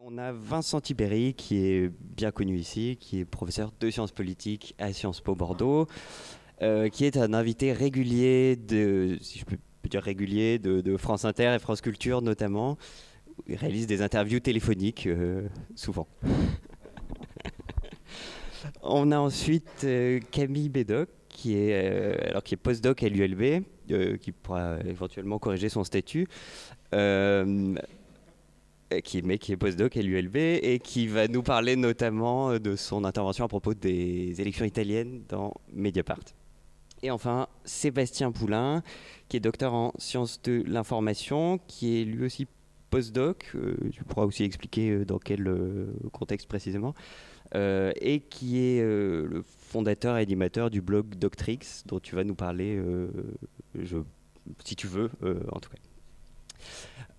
On a Vincent Tibéri qui est bien connu ici, qui est professeur de sciences politiques à Sciences Po Bordeaux, qui est un invité régulier si je peux dire régulier, de France Inter et France Culture notamment. Il réalise des interviews téléphoniques souvent. On a ensuite Camille Bédoc qui est postdoc à l'ULB, qui pourra éventuellement corriger son statut. Qui est postdoc à l'ULB et qui va nous parler notamment de son intervention à propos des élections italiennes dans Mediapart. Et enfin, Sébastien Poulain, qui est docteur en sciences de l'information, qui est lui aussi postdoc, tu pourras aussi expliquer dans quel contexte précisément, et qui est le fondateur et animateur du blog Doctrix, dont tu vas nous parler, si tu veux, en tout cas.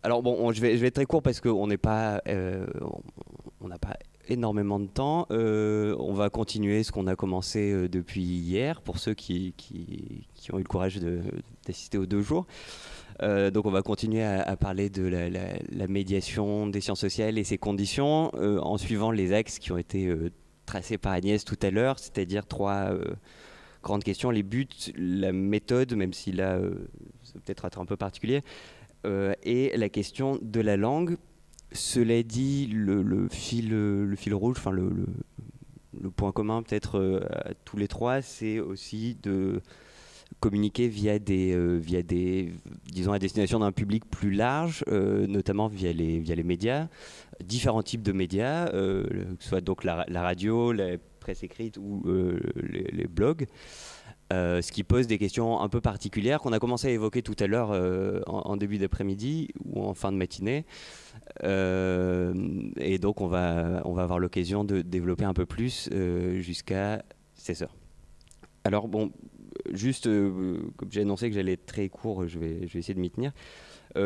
Alors bon, je vais être très court parce qu'on n'a pas énormément de temps. On va continuer ce qu'on a commencé depuis hier pour ceux qui ont eu le courage d'assister aux 2 jours. Donc on va continuer à parler de la médiation des sciences sociales et ses conditions en suivant les axes qui ont été tracés par Agnès tout à l'heure, c'est-à-dire 3 grandes questions, les buts, la méthode, même si là ça peut être un peu particulier, et la question de la langue. Cela dit, le fil rouge, enfin le point commun peut-être à tous les 3, c'est aussi de communiquer via des disons à destination d'un public plus large, notamment via les médias, différents types de médias, que ce soit donc la radio, la presse écrite ou les blogs. Ce qui pose des questions un peu particulières qu'on a commencé à évoquer tout à l'heure en début d'après-midi ou en fin de matinée. Et donc on va avoir l'occasion de développer un peu plus jusqu'à 16h. Alors bon, juste comme j'ai annoncé que j'allais être très court, je vais essayer de m'y tenir.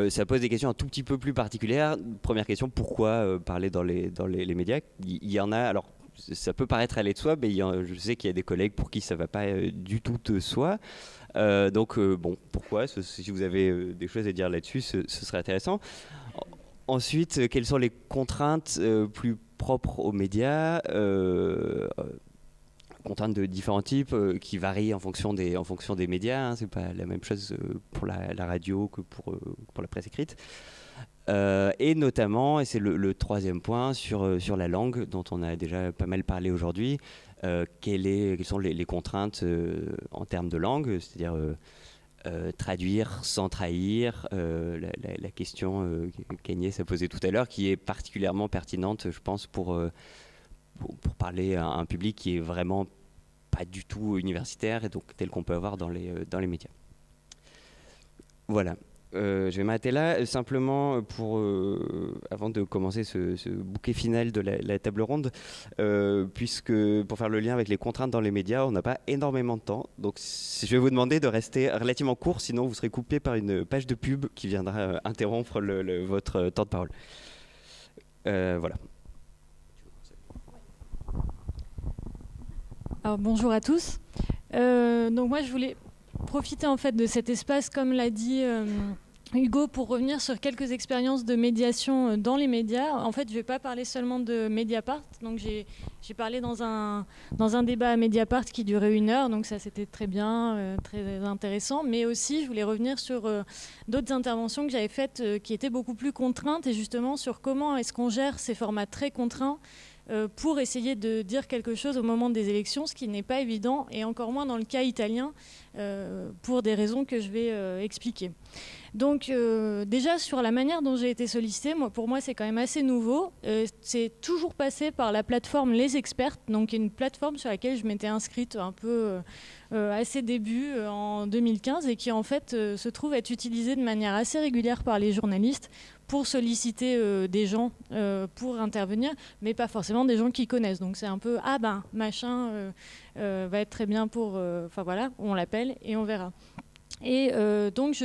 Ça pose des questions un tout petit peu plus particulières. Première question, pourquoi parler dans les médias ? Il y en a, alors ça peut paraître aller de soi, mais je sais qu'il y a des collègues pour qui ça ne va pas du tout de soi. Donc bon, pourquoi ? Si vous avez des choses à dire là-dessus, ce serait intéressant. Ensuite, quelles sont les contraintes plus propres aux médias, contraintes de différents types qui varient en fonction des médias, hein, c'est pas la même chose pour la radio que pour la presse écrite. Et notamment, et c'est le 3e point, sur la langue, dont on a déjà pas mal parlé aujourd'hui, quelles sont les contraintes en termes de langue, c'est-à-dire traduire sans trahir, la question qu'Agnès a posée tout à l'heure, qui est particulièrement pertinente, je pense, pour parler à un public qui est vraiment pas du tout universitaire et donc tel qu'on peut avoir dans les médias. Voilà. Je vais m'arrêter là, simplement avant de commencer ce bouquet final de la table ronde, puisque pour faire le lien avec les contraintes dans les médias, on n'a pas énormément de temps. Donc je vais vous demander de rester relativement court, sinon vous serez coupé par une page de pub qui viendra interrompre votre temps de parole. Voilà. Alors, bonjour à tous. Donc moi je voulais profiter en fait de cet espace, comme l'a dit Hugo, pour revenir sur quelques expériences de médiation dans les médias. En fait, je ne vais pas parler seulement de Mediapart. Donc j'ai parlé dans un débat à Mediapart qui durait 1 heure, donc ça c'était très bien, très intéressant. Mais aussi, je voulais revenir sur d'autres interventions que j'avais faites qui étaient beaucoup plus contraintes, et justement sur comment est-ce qu'on gère ces formats très contraints pour essayer de dire quelque chose au moment des élections, ce qui n'est pas évident, et encore moins dans le cas italien, pour des raisons que je vais expliquer. Donc déjà sur la manière dont j'ai été sollicitée, pour moi c'est quand même assez nouveau. C'est toujours passé par la plateforme Les Expertes, donc une plateforme sur laquelle je m'étais inscrite un peu à ses débuts en 2015, et qui en fait se trouve être utilisée de manière assez régulière par les journalistes pour solliciter des gens pour intervenir, mais pas forcément des gens qu'ils connaissent. Donc c'est un peu, ah ben, machin va être très bien pour... Enfin voilà, on l'appelle et on verra. Et donc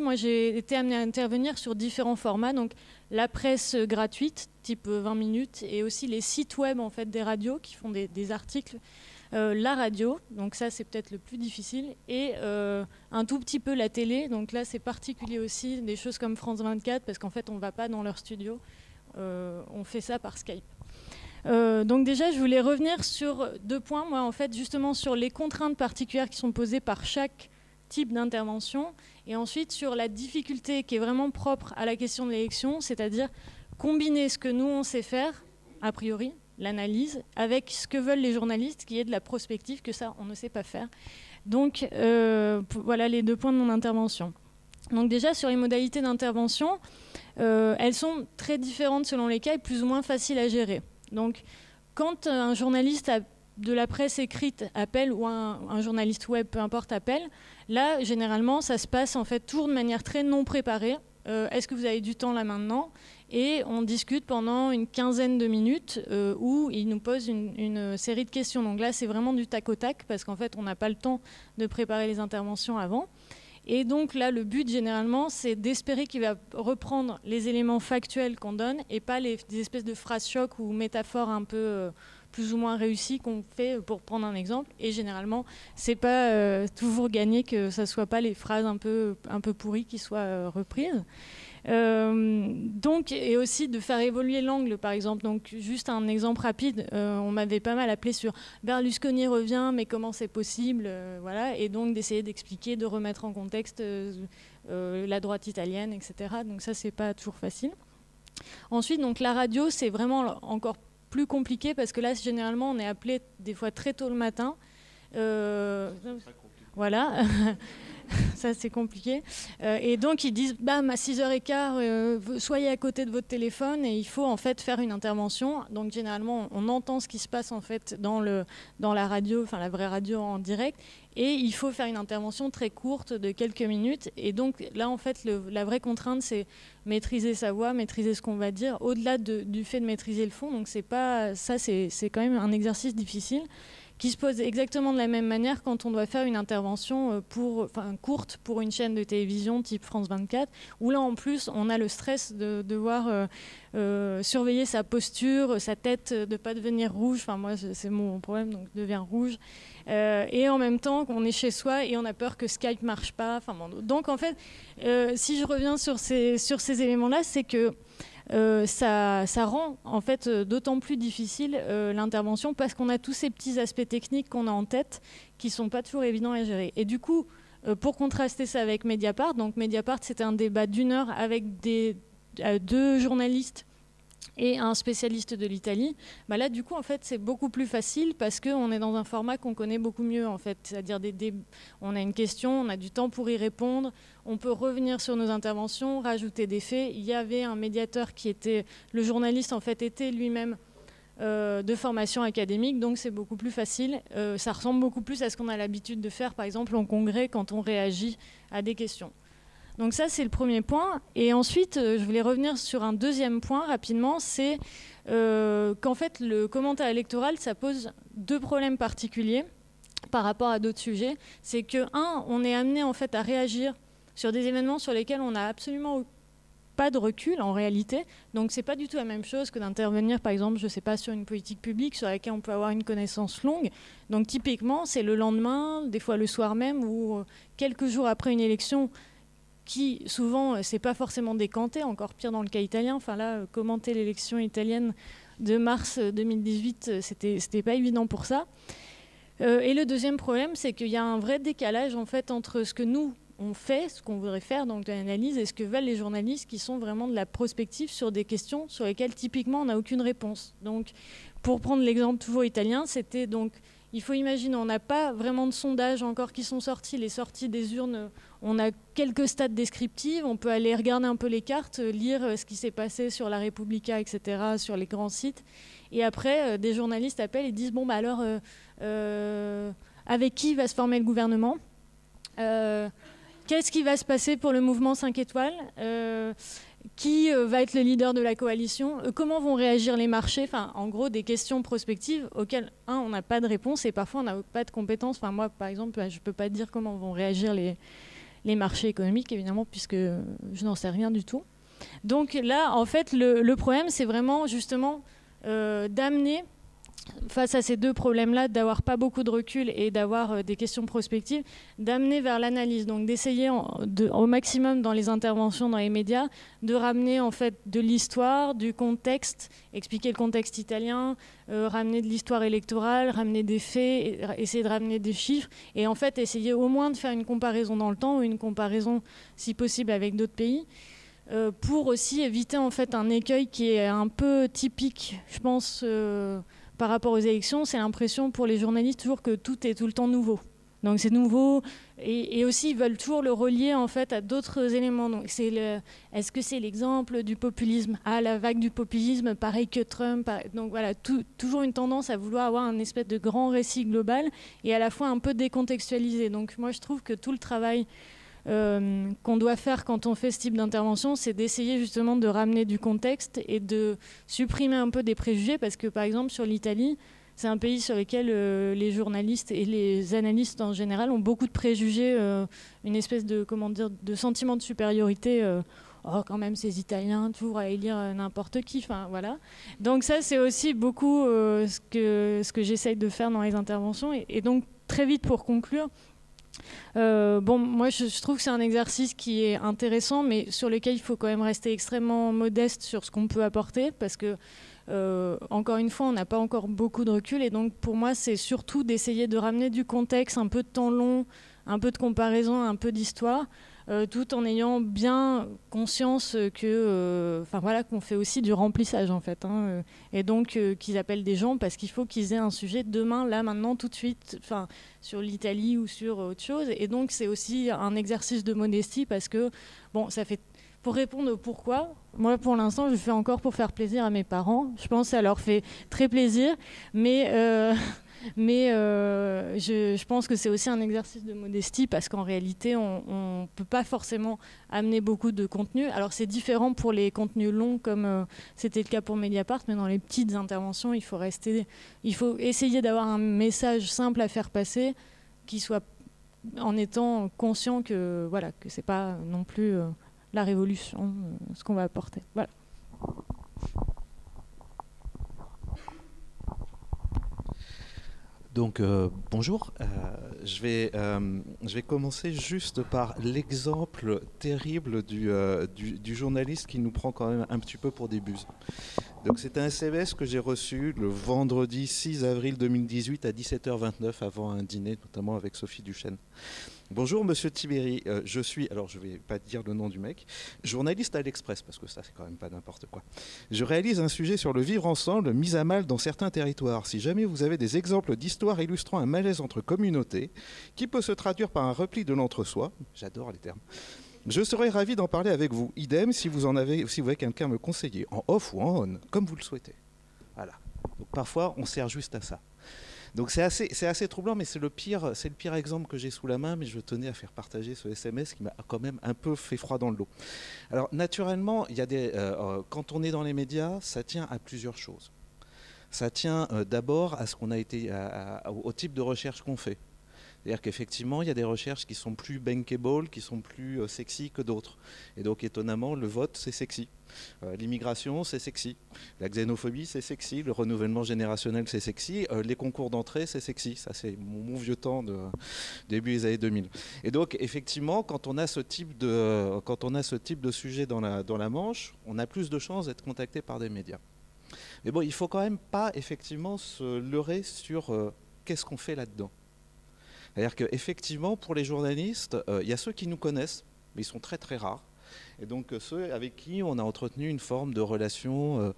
moi j'ai été amenée à intervenir sur différents formats, donc la presse gratuite, type 20 minutes, et aussi les sites web en fait, des radios qui font des articles, la radio, donc ça c'est peut-être le plus difficile, et un tout petit peu la télé, donc là c'est particulier aussi, des choses comme France 24, parce qu'en fait on ne va pas dans leur studio, on fait ça par Skype. Donc déjà, je voulais revenir sur 2 points, moi, en fait, justement sur les contraintes particulières qui sont posées par chaque type d'intervention, et ensuite sur la difficulté qui est vraiment propre à la question de l'élection, c'est-à-dire combiner ce que nous, on sait faire, a priori, l'analyse, avec ce que veulent les journalistes, qui est de la prospective, que ça, on ne sait pas faire. Donc, voilà les 2 points de mon intervention. Donc déjà, sur les modalités d'intervention, elles sont très différentes selon les cas et plus ou moins faciles à gérer. Donc, quand un journaliste de la presse écrite appelle, ou un journaliste web, peu importe, appelle, là, généralement, ça se passe en fait toujours de manière très non préparée. Est-ce que vous avez du temps là maintenant ? Et on discute pendant une quinzaine de minutes où il nous pose une série de questions. Donc là, c'est vraiment du tac au tac parce qu'en fait, on n'a pas le temps de préparer les interventions avant. Et donc là, le but, généralement, c'est d'espérer qu'il va reprendre les éléments factuels qu'on donne et pas des espèces de phrases choc ou métaphores un peu plus ou moins réussies qu'on fait pour prendre un exemple. Et généralement, c'est pas toujours gagné que ça soit pas les phrases un peu pourries qui soient reprises. Donc, et aussi de faire évoluer l'angle, par exemple. Donc, juste un exemple rapide, on m'avait pas mal appelé sur Berlusconi revient, mais comment c'est possible, voilà, et donc d'essayer d'expliquer, de remettre en contexte la droite italienne, etc. Donc ça, c'est pas toujours facile. Ensuite, donc la radio, c'est vraiment encore plus compliqué parce que là, généralement, on est appelé des fois très tôt le matin. Voilà. Ça, c'est compliqué. Et donc, ils disent, bam, à 6h15, soyez à côté de votre téléphone et il faut en fait faire une intervention. Donc, généralement, on entend ce qui se passe en fait dans la radio, enfin la vraie radio en direct. Et il faut faire une intervention très courte de quelques minutes. Et donc, là, en fait, la vraie contrainte, c'est maîtriser sa voix, maîtriser ce qu'on va dire, au-delà du fait de maîtriser le fond. Donc, c'est quand même un exercice difficile, qui se pose exactement de la même manière quand on doit faire une intervention courte pour une chaîne de télévision type France 24, où là en plus on a le stress de devoir surveiller sa posture, sa tête, de ne pas devenir rouge, enfin moi c'est mon problème, donc je deviens rouge, et en même temps on est chez soi et on a peur que Skype ne marche pas. Donc en fait, si je reviens sur ces éléments-là, c'est que ça rend en fait d'autant plus difficile l'intervention parce qu'on a tous ces petits aspects techniques qu'on a en tête qui sont pas toujours évidents à gérer. Et du coup, pour contraster ça avec Mediapart, donc Mediapart c'était un débat d'1 heure avec 2 journalistes et un spécialiste de l'Italie. Bah là, du coup, en fait, c'est beaucoup plus facile parce qu'on est dans un format qu'on connaît beaucoup mieux, en fait. C'est-à-dire, on a une question, on a du temps pour y répondre, on peut revenir sur nos interventions, rajouter des faits. Il y avait un médiateur qui était... Le journaliste, en fait, était lui-même de formation académique, donc c'est beaucoup plus facile. Ça ressemble beaucoup plus à ce qu'on a l'habitude de faire, par exemple, en congrès, quand on réagit à des questions. Donc ça, c'est le premier point. Et ensuite, je voulais revenir sur un deuxième point rapidement, c'est qu'en fait, le commentaire électoral, ça pose 2 problèmes particuliers par rapport à d'autres sujets. C'est que, on est amené en fait à réagir sur des événements sur lesquels on n'a absolument pas de recul en réalité. Donc c'est pas du tout la même chose que d'intervenir, par exemple, je sais pas, sur une politique publique sur laquelle on peut avoir une connaissance longue. Donc typiquement, c'est le lendemain, des fois le soir même, ou quelques jours après une élection, qui souvent c'est pas forcément décanté, encore pire dans le cas italien. Enfin là, commenter l'élection italienne de mars 2018, c'était pas évident pour ça. Et le deuxième problème, c'est qu'il y a un vrai décalage en fait entre ce que nous on fait, ce qu'on voudrait faire, donc de l'analyse, et ce que veulent les journalistes qui sont vraiment de la prospective sur des questions sur lesquelles typiquement on n'a aucune réponse. Donc pour prendre l'exemple toujours italien, c'était donc, il faut imaginer, on n'a pas vraiment de sondages encore qui sont sortis, les sorties des urnes, on a quelques stats descriptives, on peut aller regarder un peu les cartes, lire ce qui s'est passé sur la Repubblica, etc., sur les grands sites, et après des journalistes appellent et disent, bon bah alors, avec qui va se former le gouvernement ? Qu'est-ce qui va se passer pour le mouvement 5 étoiles ? Qui va être le leader de la coalition ? Comment vont réagir les marchés ? Enfin, en gros, des questions prospectives auxquelles, on n'a pas de réponse et parfois on n'a pas de compétences. Enfin, moi, par exemple, je ne peux pas dire comment vont réagir les marchés économiques, évidemment, puisque je n'en sais rien du tout. Donc là, en fait, le problème, c'est vraiment, justement, d'amener face à ces deux problèmes-là, d'avoir pas beaucoup de recul et d'avoir des questions prospectives, d'amener vers l'analyse, donc d'essayer au maximum dans les interventions dans les médias, de ramener en fait de l'histoire, du contexte, expliquer le contexte italien, ramener de l'histoire électorale, ramener des faits, essayer de ramener des chiffres, et en fait essayer au moins de faire une comparaison dans le temps, ou une comparaison si possible avec d'autres pays, pour aussi éviter en fait un écueil qui est un peu typique, je pense, par rapport aux élections, c'est l'impression pour les journalistes toujours que tout est tout le temps nouveau. Donc c'est nouveau, et aussi ils veulent toujours le relier en fait à d'autres éléments. Donc est-ce que c'est l'exemple du populisme? Ah, la vague du populisme, pareil que Trump. Donc voilà, toujours une tendance à vouloir avoir un espèce de grand récit global et à la fois un peu décontextualisé. Donc moi je trouve que tout le travail qu'on doit faire quand on fait ce type d'intervention, c'est d'essayer justement de ramener du contexte et de supprimer un peu des préjugés, parce que par exemple sur l'Italie, c'est un pays sur lequel les journalistes et les analystes en général ont beaucoup de préjugés, une espèce de, comment dire, de sentiment de supériorité. Oh, quand même, ces Italiens, toujours à élire n'importe qui. Enfin, voilà. Donc ça, c'est aussi beaucoup ce que j'essaye de faire dans les interventions. Et donc, très vite, pour conclure, bon, moi je trouve que c'est un exercice qui est intéressant, mais sur lequel il faut quand même rester extrêmement modeste sur ce qu'on peut apporter, parce que encore une fois on n'a pas encore beaucoup de recul, et donc pour moi c'est surtout d'essayer de ramener du contexte, un peu de temps long, un peu de comparaison, un peu d'histoire, tout en ayant bien conscience que, enfin voilà, qu'on fait aussi du remplissage en fait, hein, et donc qu'ils appellent des gens parce qu'il faut qu'ils aient un sujet demain, là, maintenant, tout de suite, enfin sur l'Italie ou sur autre chose. Et donc c'est aussi un exercice de modestie, parce que bon, ça fait, pour répondre au pourquoi, moi pour l'instant je fais encore pour faire plaisir à mes parents. Je pense que ça leur fait très plaisir, mais je pense que c'est aussi un exercice de modestie, parce qu'en réalité, on ne peut pas forcément amener beaucoup de contenu. Alors c'est différent pour les contenus longs, comme c'était le cas pour Mediapart, mais dans les petites interventions, il faut essayer d'avoir un message simple à faire passer, qui soit en étant conscient que voilà, que c'est pas non plus la révolution, ce qu'on va apporter. Voilà. Donc bonjour, je vais commencer juste par l'exemple terrible du journaliste qui nous prend quand même un petit peu pour des buses. Donc c'est un SMS que j'ai reçu le vendredi 6 avril 2018 à 17h29 avant un dîner, notamment avec Sophie Duchesne. Bonjour Monsieur Tiberi, je suis, alors je vais pas dire le nom du mec, journaliste à l'Express, parce que ça c'est quand même pas n'importe quoi. Je réalise un sujet sur le vivre ensemble mis à mal dans certains territoires. Si jamais vous avez des exemples d'histoires illustrant un malaise entre communautés, qui peut se traduire par un repli de l'entre-soi, j'adore les termes, je serais ravi d'en parler avec vous. Idem si vous voulez quelqu'un me conseiller, en off ou en on, comme vous le souhaitez. Voilà. Donc parfois on sert juste à ça. Donc c'est assez troublant, mais c'est le pire exemple que j'ai sous la main, mais je tenais à faire partager ce SMS qui m'a quand même un peu fait froid dans le dos. Alors naturellement, il y a quand on est dans les médias, ça tient à plusieurs choses. Ça tient d'abord à ce qu'on a été, au type de recherche qu'on fait. C'est-à-dire qu'effectivement, il y a des recherches qui sont plus bankable, qui sont plus sexy que d'autres. Et donc, étonnamment, le vote, c'est sexy. L'immigration, c'est sexy. La xénophobie, c'est sexy. Le renouvellement générationnel, c'est sexy. Les concours d'entrée, c'est sexy. Ça, c'est mon vieux temps de début des années 2000. Et donc, effectivement, quand on a ce type de sujet dans la manche, on a plus de chances d'être contacté par des médias. Mais bon, il ne faut quand même pas, effectivement, se leurrer sur qu'est-ce qu'on fait là-dedans. C'est-à-dire qu'effectivement, pour les journalistes, il y a ceux qui nous connaissent, mais ils sont très très rares. Et donc ceux avec qui on a entretenu une forme de relation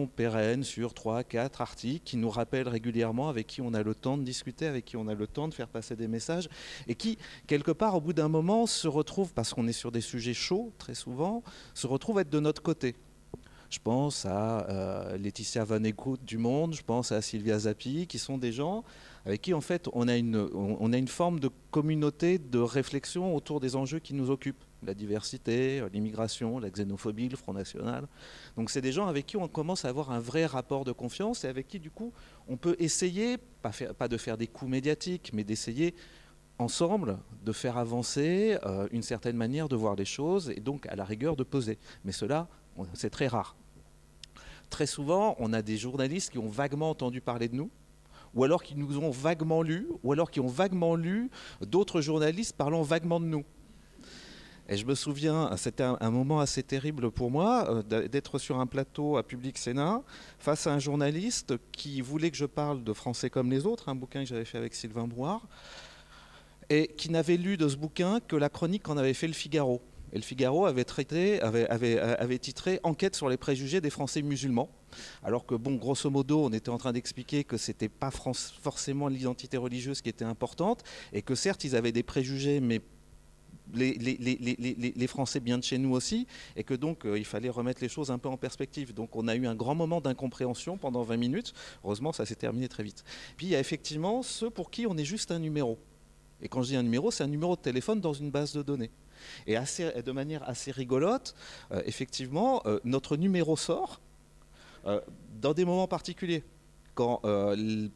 pérenne sur 3-4 articles, qui nous rappellent régulièrement, avec qui on a le temps de discuter, avec qui on a le temps de faire passer des messages, et qui, quelque part, au bout d'un moment, se retrouvent, parce qu'on est sur des sujets chauds, très souvent, se retrouvent être de notre côté. Je pense à Laetitia Van Eekhout du Monde, je pense à Sylvia Zappi, qui sont des gens avec qui en fait on a une forme de communauté de réflexion autour des enjeux qui nous occupent. La diversité, l'immigration, la xénophobie, le Front National. Donc c'est des gens avec qui on commence à avoir un vrai rapport de confiance, et avec qui du coup on peut essayer, pas de faire des coups médiatiques, mais d'essayer ensemble de faire avancer une certaine manière de voir les choses, et donc à la rigueur de peser. Mais cela, c'est très rare. très souvent, on a des journalistes qui ont vaguement entendu parler de nous, ou alors qui nous ont vaguement lus, ou alors qui ont vaguement lu d'autres journalistes parlant vaguement de nous. Et je me souviens, c'était un moment assez terrible pour moi, d'être sur un plateau à Public Sénat, face à un journaliste qui voulait que je parle de Français comme les autres, un bouquin que j'avais fait avec Sylvain Brouard, et qui n'avait lu de ce bouquin que la chronique qu'en avait fait le Figaro. Et le Figaro avait titré « Enquête sur les préjugés des Français musulmans ». Alors que, bon, grosso modo, on était en train d'expliquer que ce n'était pas forcément l'identité religieuse qui était importante, et que certes, ils avaient des préjugés, mais les Français bien de chez nous aussi, et que donc il fallait remettre les choses un peu en perspective. Donc on a eu un grand moment d'incompréhension pendant 20 minutes. Heureusement, ça s'est terminé très vite. Puis il y a effectivement ceux pour qui on est juste un numéro. Et quand je dis un numéro, c'est un numéro de téléphone dans une base de données. Et de manière assez rigolote, effectivement, notre numéro sort dans des moments particuliers, quand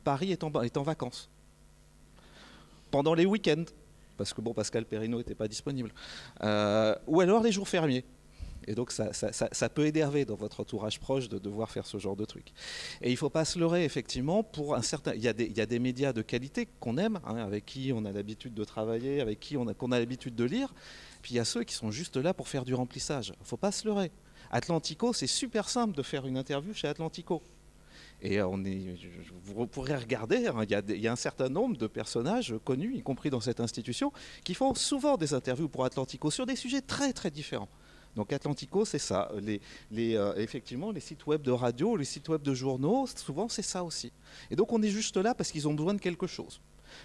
Paris est en vacances, pendant les week-ends, parce que bon, Pascal Perrineau n'était pas disponible, ou alors les jours fériés. Et donc ça peut énerver dans votre entourage proche de devoir faire ce genre de truc. Et il ne faut pas se leurrer, effectivement, il y a des médias de qualité qu'on aime, hein, avec qui on a l'habitude de travailler, avec qui qu'on a l'habitude de lire. Puis il y a ceux qui sont juste là pour faire du remplissage. Il ne faut pas se leurrer. Atlantico, c'est super simple de faire une interview chez Atlantico. Et vous pourrez regarder, hein, il y a un certain nombre de personnages connus, y compris dans cette institution, qui font souvent des interviews pour Atlantico sur des sujets très très différents. Donc Atlantico, c'est ça. Effectivement, les sites web de radio, les sites web de journaux, souvent c'est ça aussi. Et donc on est juste là parce qu'ils ont besoin de quelque chose.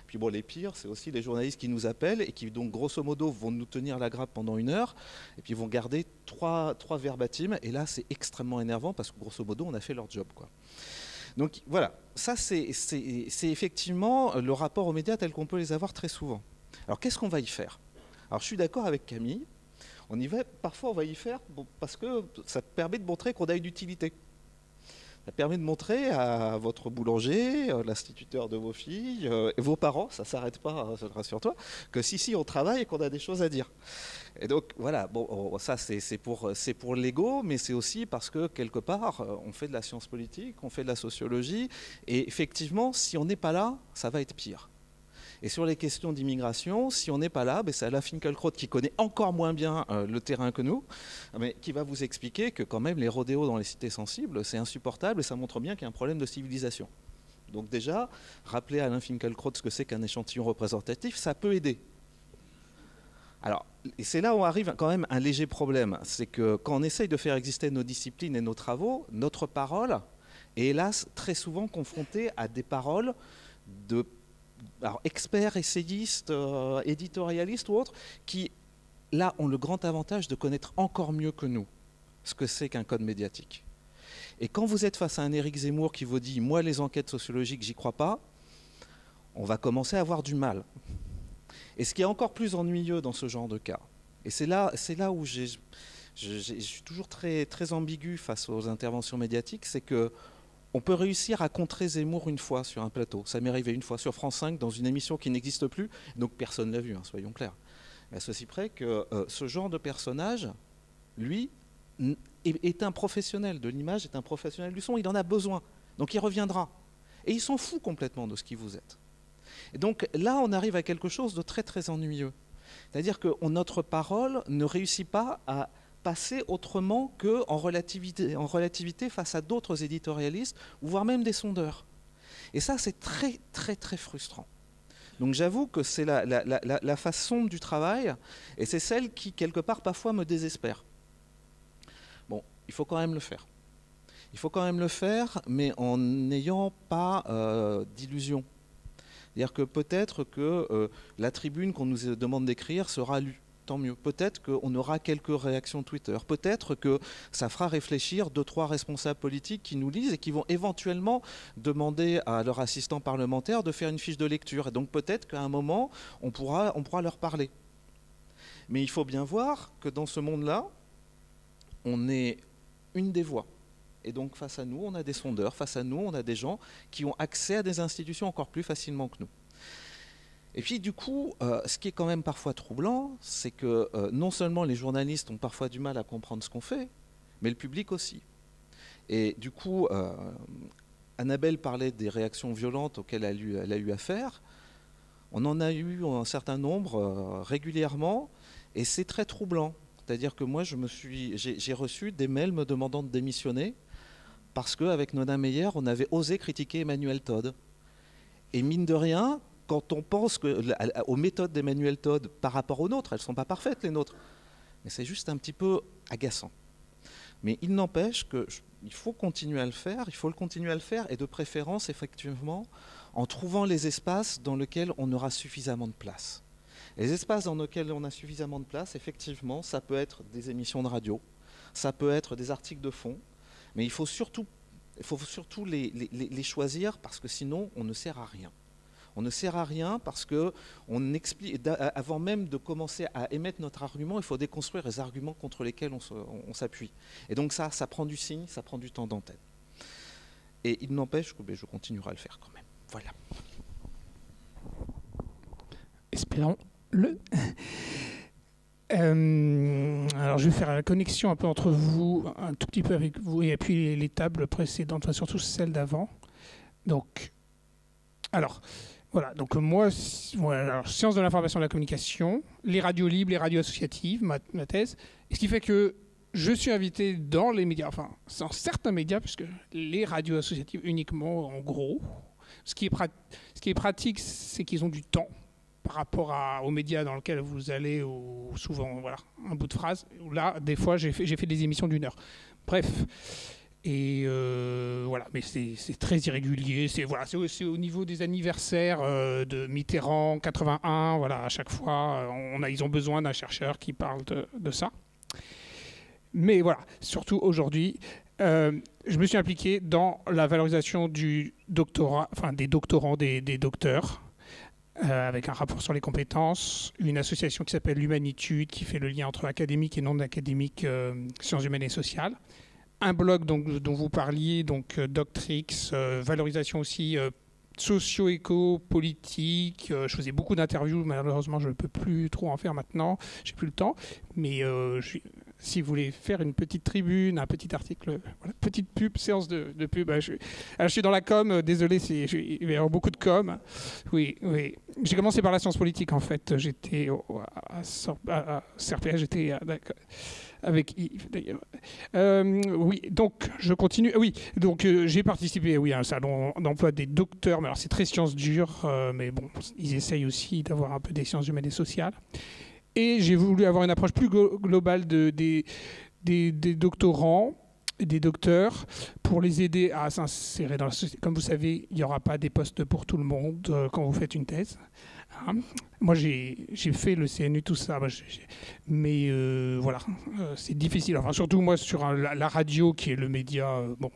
Puis bon, les pires, c'est aussi les journalistes qui nous appellent et qui donc grosso modo vont nous tenir la grappe pendant 1 heure et puis vont garder trois verbatims. Et là, c'est extrêmement énervant parce que grosso modo, on a fait leur job, quoi. Donc voilà, ça c'est effectivement le rapport aux médias tel qu'on peut les avoir très souvent. Alors qu'est-ce qu'on va y faire? Alors je suis d'accord avec Camille, parfois on va y faire parce que ça permet de montrer qu'on a une utilité. Ça permet de montrer à votre boulanger, l'instituteur de vos filles, et vos parents, ça ne s'arrête pas, rassure-toi, que si on travaille et qu'on a des choses à dire. Et donc voilà, bon, ça c'est pour l'ego, mais c'est aussi parce que quelque part, on fait de la science politique, on fait de la sociologie, et effectivement, si on n'est pas là, ça va être pire. Et sur les questions d'immigration, si on n'est pas là, c'est Alain Finkielkraut qui connaît encore moins bien le terrain que nous, mais qui va vous expliquer que quand même les rodéos dans les cités sensibles, c'est insupportable et ça montre bien qu'il y a un problème de civilisation. Donc déjà, rappeler à Alain Finkielkraut ce que c'est qu'un échantillon représentatif, ça peut aider. Alors, et c'est là où arrive quand même un léger problème, c'est que quand on essaye de faire exister nos disciplines et nos travaux, notre parole est hélas très souvent confrontée à des paroles de experts, essayistes, éditorialistes ou autres, qui, là, ont le grand avantage de connaître encore mieux que nous ce que c'est qu'un code médiatique. Et quand vous êtes face à un Éric Zemmour qui vous dit « moi, les enquêtes sociologiques, j'y crois pas », on va commencer à avoir du mal. Et ce qui est encore plus ennuyeux dans ce genre de cas, et c'est là où je suis toujours très, très ambigu face aux interventions médiatiques, c'est que on peut réussir à contrer Zemmour une fois sur un plateau. Ça m'est arrivé une fois sur France 5 dans une émission qui n'existe plus, donc personne ne l'a vu, hein, soyons clairs. Mais à ceci près que ce genre de personnage, lui, est un professionnel de l'image, est un professionnel du son, il en a besoin. Donc il reviendra. Et il s'en fout complètement de ce qui vous êtes. Et donc là, on arrive à quelque chose de très très ennuyeux. C'est-à-dire que notre parole ne réussit pas à passer autrement qu'en relativité face à d'autres éditorialistes, ou voire même des sondeurs. Et ça, c'est très, très, très frustrant. Donc j'avoue que c'est la façon du travail, et c'est celle qui, quelque part, parfois me désespère. Bon, il faut quand même le faire. Il faut quand même le faire, mais en n'ayant pas d'illusion. C'est-à-dire que peut-être que la tribune qu'on nous demande d'écrire sera lue. Tant mieux. Peut-être qu'on aura quelques réactions Twitter. Peut-être que ça fera réfléchir 2-3 responsables politiques qui nous lisent et qui vont éventuellement demander à leur assistant parlementaire de faire une fiche de lecture. Et donc peut-être qu'à un moment, on pourra leur parler. Mais il faut bien voir que dans ce monde-là, on est une des voix. Et donc face à nous, on a des sondeurs. Face à nous, on a des gens qui ont accès à des institutions encore plus facilement que nous. Et puis du coup, ce qui est quand même parfois troublant, c'est que non seulement les journalistes ont parfois du mal à comprendre ce qu'on fait, mais le public aussi. Et du coup, Annabelle parlait des réactions violentes auxquelles elle a eu affaire. On en a eu un certain nombre régulièrement, et c'est très troublant. C'est-à-dire que moi, j'ai reçu des mails me demandant de démissionner parce qu'avec Nona Meyer, on avait osé critiquer Emmanuel Todd. Et mine de rien, quand on pense aux méthodes d'Emmanuel Todd par rapport aux nôtres, elles ne sont pas parfaites, les nôtres. Mais c'est juste un petit peu agaçant. Mais il n'empêche qu'il faut continuer à le faire, et de préférence, effectivement, en trouvant les espaces dans lesquels on aura suffisamment de place. Les espaces dans lesquels on a suffisamment de place, effectivement, ça peut être des émissions de radio, ça peut être des articles de fond, mais il faut surtout les choisir parce que sinon, on ne sert à rien. On ne sert à rien parce que avant même de commencer à émettre notre argument, il faut déconstruire les arguments contre lesquels on s'appuie. Et donc ça prend du signe, ça prend du temps d'antenne. Et il n'empêche que je continuerai à le faire quand même. Voilà. Espérons-le. Alors je vais faire la connexion un peu entre vous, un tout petit peu avec vous, et puis les tables précédentes, enfin, surtout celle d'avant. Donc, alors... Voilà, donc moi, alors, sciences de l'information et de la communication, les radios libres, les radios associatives, ma thèse. Et ce qui fait que je suis invité dans les médias, enfin, dans certains médias, puisque les radios associatives uniquement, en gros. Ce qui est pratique, c'est qu'ils ont du temps par rapport aux médias dans lesquels vous allez, ou souvent, voilà, un bout de phrase. Là, des fois, j'ai fait des émissions d'1 heure. Bref. Et voilà, mais c'est très irrégulier. C'est au niveau des anniversaires de Mitterrand, 81. Voilà, à chaque fois, ils ont besoin d'un chercheur qui parle de ça. Mais voilà, surtout aujourd'hui, je me suis impliqué dans la valorisation du doctorat, enfin des doctorants, des docteurs, avec un rapport sur les compétences, une association qui s'appelle l'Humanitude, qui fait le lien entre académique et non académique, sciences humaines et sociales. Un blog dont vous parliez, donc Doctrix, valorisation aussi socio-éco-politique. Je faisais beaucoup d'interviews, malheureusement je ne peux plus trop en faire maintenant, j'ai plus le temps. Mais si vous voulez faire une petite tribune, un petit article, voilà, petite pub, séance de pub. Je suis dans la com, désolé, il va y avoir beaucoup de com. Oui. J'ai commencé par la science politique en fait. J'étais à CRPH, j'étais avec Yves d'ailleurs. Oui, donc je continue. Oui, donc j'ai participé à un salon d'emploi des docteurs, mais alors c'est très sciences dures, mais bon, ils essayent aussi d'avoir un peu des sciences humaines et sociales. Et j'ai voulu avoir une approche plus globale des doctorants et des docteurs pour les aider à s'insérer dans la société. Comme vous savez, il n'y aura pas des postes pour tout le monde quand vous faites une thèse. Moi, j'ai fait le CNU, tout ça, mais voilà, c'est difficile. Enfin, surtout moi, sur la radio, qui est le média, bon,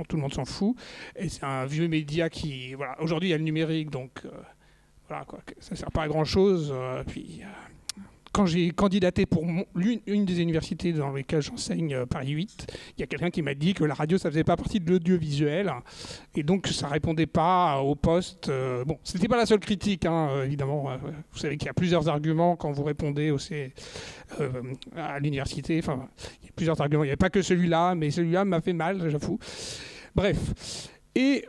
tout le monde s'en fout. Et c'est un vieux média qui, voilà, aujourd'hui, il y a le numérique, donc voilà, quoi, ça ne sert pas à grand-chose. Quand j'ai candidaté pour une des universités dans lesquelles j'enseigne, Paris 8, il y a quelqu'un qui m'a dit que la radio, ça faisait pas partie de l'audiovisuel, et donc ça répondait pas au poste. Bon, c'était pas la seule critique, hein, évidemment. Vous savez qu'il y a plusieurs arguments quand vous répondez à l'université. Enfin, il y a plusieurs arguments. Il n'y avait pas que celui-là, mais celui-là m'a fait mal, j'avoue. Bref. Et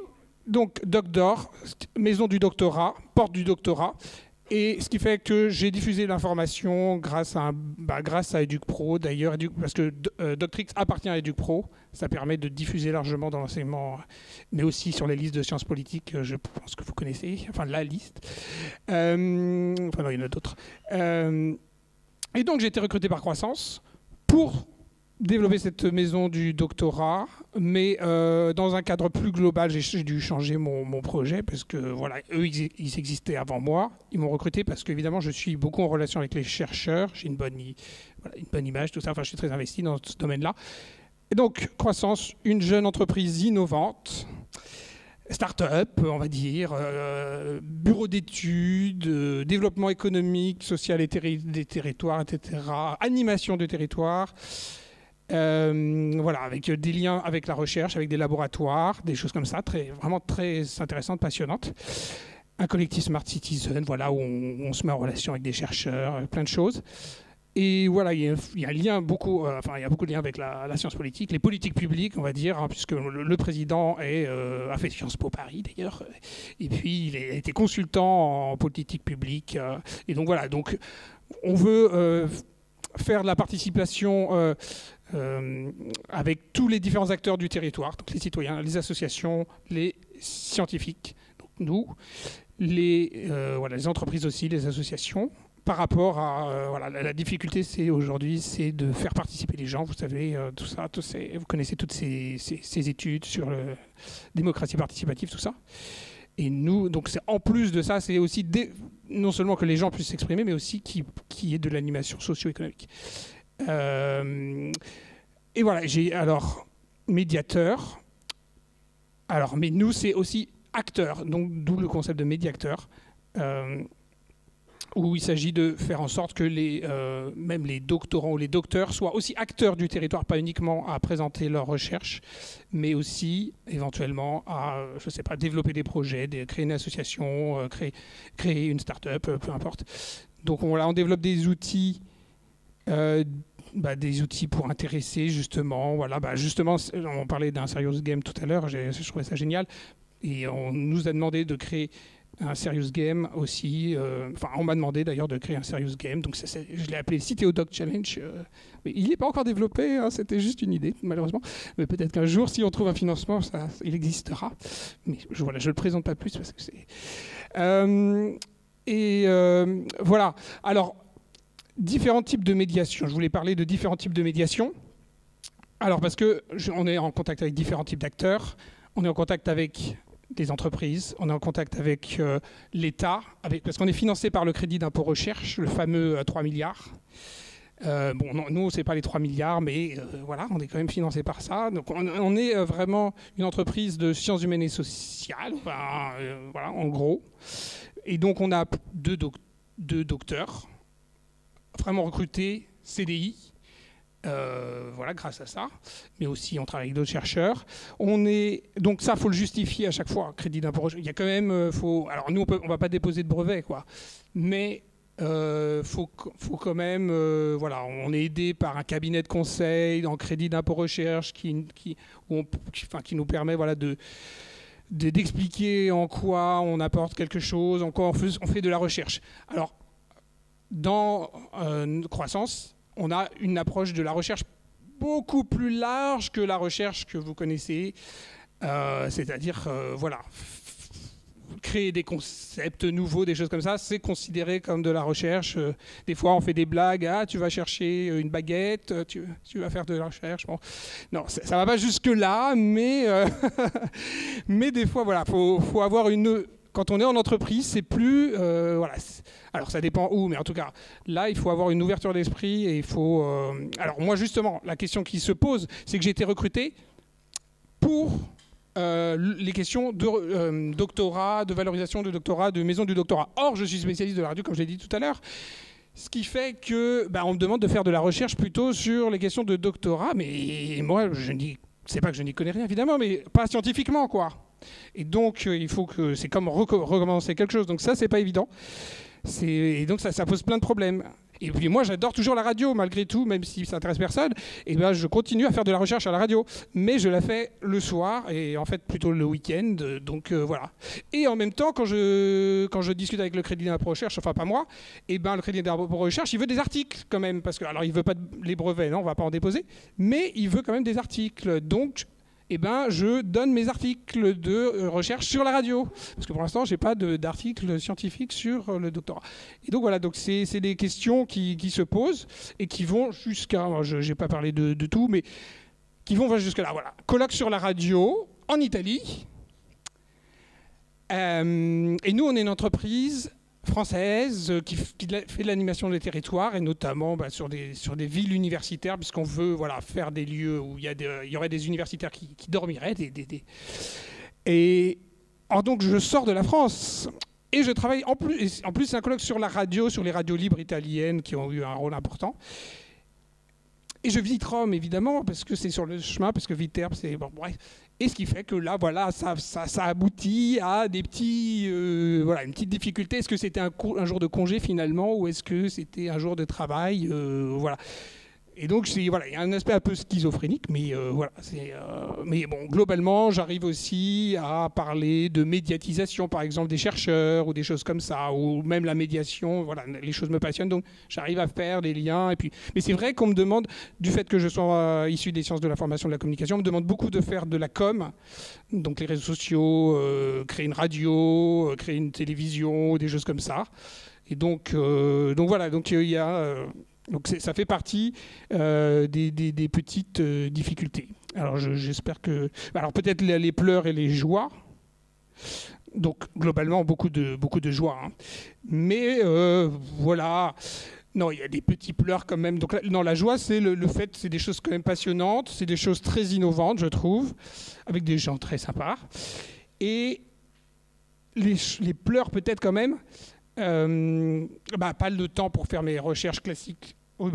donc, DocDor, maison du doctorat, porte du doctorat. Et ce qui fait que j'ai diffusé l'information grâce à EducPro d'ailleurs, parce que Doctrix appartient à EducPro. Ça permet de diffuser largement dans l'enseignement, mais aussi sur les listes de sciences politiques, je pense que vous connaissez, enfin la liste. Enfin non, il y en a d'autres. Et donc j'ai été recruté par Croissance pour développer cette maison du doctorat, mais dans un cadre plus global, j'ai dû changer mon projet parce que voilà, eux, ils existaient avant moi. Ils m'ont recruté parce qu'évidemment, je suis beaucoup en relation avec les chercheurs. J'ai une bonne image, tout ça. Enfin, je suis très investi dans ce domaine-là. Et donc, Croissance, une jeune entreprise innovante, start-up, on va dire, bureau d'études, développement économique, social et des territoires, etc., animation de territoire. Voilà, avec des liens avec la recherche, avec des laboratoires, des choses comme ça, vraiment très intéressantes, passionnantes. Un collectif Smart Citizen, voilà, où on se met en relation avec des chercheurs, plein de choses. Et voilà, il y a un lien beaucoup, il y a beaucoup de liens avec la science politique, les politiques publiques, on va dire, hein, puisque le président a fait Sciences Po Paris d'ailleurs, et puis il a été consultant en politique publique. Et donc voilà, donc on veut faire de la participation avec tous les différents acteurs du territoire, donc les citoyens, les associations, les scientifiques, donc nous, les entreprises aussi, les associations. Par rapport à la difficulté, aujourd'hui, c'est de faire participer les gens. Vous savez, tout ça, vous connaissez toutes ces études sur la démocratie participative, tout ça. Et nous, donc en plus de ça, c'est aussi non seulement que les gens puissent s'exprimer, mais aussi qu'il y ait de l'animation socio-économique. Et voilà, alors médiateur. Alors, mais nous, c'est aussi acteur. Donc d'où le concept de médiacteur. Où il s'agit de faire en sorte que même les doctorants ou les docteurs soient aussi acteurs du territoire, pas uniquement à présenter leurs recherches, mais aussi éventuellement à, je sais pas, développer des projets, créer une association, créer une start-up, peu importe. Donc on développe des outils pour intéresser justement. Justement, on parlait d'un serious game tout à l'heure, je trouvais ça génial, et on nous a demandé de créer un serious game aussi. On m'a demandé d'ailleurs de créer un serious game. Donc je l'ai appelé Cité au Doc Challenge. Mais il n'est pas encore développé. Hein, c'était juste une idée, malheureusement. Mais peut-être qu'un jour, si on trouve un financement, il existera. Mais je ne le présente pas plus parce que c'est. Voilà. Alors, différents types de médiation. Je voulais parler de différents types de médiation. Alors, parce que on est en contact avec différents types d'acteurs. On est en contact avec des entreprises, on est en contact avec l'État, parce qu'on est financé par le crédit d'impôt recherche, le fameux 3 milliards. Nous, ce n'est pas les 3 milliards, mais on est quand même financé par ça. Donc on est vraiment une entreprise de sciences humaines et sociales, en gros. Et donc on a deux docteurs, vraiment recrutés, CDI, grâce à ça, mais aussi on travaille avec d'autres chercheurs. Donc ça, faut le justifier à chaque fois. Crédit d'impôt, il y a quand même, alors nous on va pas déposer de brevet, quoi, mais faut quand même, on est aidé par un cabinet de conseil en crédit d'impôt recherche qui nous permet, d'expliquer en quoi on apporte quelque chose, en quoi on fait de la recherche. Alors dans Croissance, on a une approche de la recherche beaucoup plus large que la recherche que vous connaissez. C'est-à-dire, créer des concepts nouveaux, des choses comme ça, c'est considéré comme de la recherche. Des fois, on fait des blagues. Ah, tu vas chercher une baguette, tu vas faire de la recherche. Bon. Non, ça ne va pas jusque-là, mais, mais des fois, faut avoir une... Quand on est en entreprise, c'est plus... Alors, ça dépend où, mais en tout cas, là, il faut avoir une ouverture d'esprit et il faut... Alors, moi, justement, la question qui se pose, c'est que j'ai été recruté pour les questions de doctorat, de valorisation de doctorat, de maison du doctorat. Or, je suis spécialiste de la radio, comme je l'ai dit tout à l'heure, ce qui fait que on me demande de faire de la recherche plutôt sur les questions de doctorat, mais moi, c'est pas que je n'y connais rien, évidemment, mais pas scientifiquement, quoi. Et donc, il faut que... C'est comme recommencer quelque chose. Donc ça, c'est pas évident. Et donc, ça pose plein de problèmes. Et puis moi, j'adore toujours la radio, malgré tout, même si ça n'intéresse personne. Et je continue à faire de la recherche à la radio. Mais je la fais le soir, et en fait, plutôt le week-end. Donc, voilà. Et en même temps, quand je discute avec le crédit d'impôt recherche, enfin pas moi, le crédit d'impôt recherche, il veut des articles quand même. Parce que, alors, il veut pas les brevets, non, on va pas en déposer. Mais il veut quand même des articles. Donc... je donne mes articles de recherche sur la radio. Parce que pour l'instant, je n'ai pas d'articles scientifiques sur le doctorat. Et donc voilà, c'est des questions qui se posent et qui vont jusqu'à... Je n'ai pas parlé de tout, mais qui vont jusqu'à là. Voilà. Colloque sur la radio en Italie. Et nous, on est une entreprise française qui fait de l'animation des territoires et notamment sur des villes universitaires, puisqu'on veut faire des lieux où il y aurait des universitaires qui dormiraient. Et alors donc je sors de la France et je travaille en plus c'est un colloque sur la radio, sur les radios libres italiennes qui ont eu un rôle important. Et je visite Rome évidemment parce que c'est sur le chemin, parce que Viterbe c'est bon bref. Et ce qui fait que là, voilà, ça aboutit à des voilà, une petite difficulté. Est-ce que c'était un jour de congé finalement, ou est-ce que c'était un jour de travail, voilà. Et donc, voilà, il y a un aspect un peu schizophrénique, mais voilà. Mais bon, globalement, j'arrive aussi à parler de médiatisation, par exemple, des chercheurs ou des choses comme ça, ou même la médiation. Voilà, les choses me passionnent, donc j'arrive à faire des liens. Et puis, mais c'est vrai qu'on me demande, du fait que je sois issu des sciences de l'information et de la communication, on me demande beaucoup de faire de la com, donc les réseaux sociaux, créer une radio, créer une télévision, des choses comme ça. Et donc voilà, donc il y a donc ça fait partie des petites difficultés. Alors j'espère que... Alors peut-être les pleurs et les joies. Donc globalement beaucoup de joie. Hein. Mais voilà... Non, il y a des petits pleurs quand même. Donc non, la joie, c'est le fait, c'est des choses quand même passionnantes, c'est des choses très innovantes, je trouve, avec des gens très sympas. Et les pleurs peut-être quand même... pas le temps pour faire mes recherches classiques. Oui,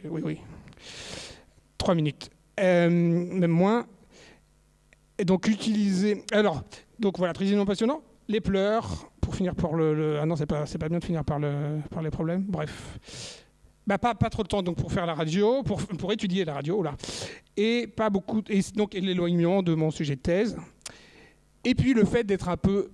oui. 3 minutes. Même moins. Et donc utiliser... Alors, donc voilà, très passionnant. Les pleurs, pour finir par Ah non, c'est pas bien de finir par les problèmes. Bref. Pas trop de temps donc pour faire la radio, pour étudier la radio, là. Et pas beaucoup... Et donc l'éloignement de mon sujet de thèse. Et puis le fait d'être un peu...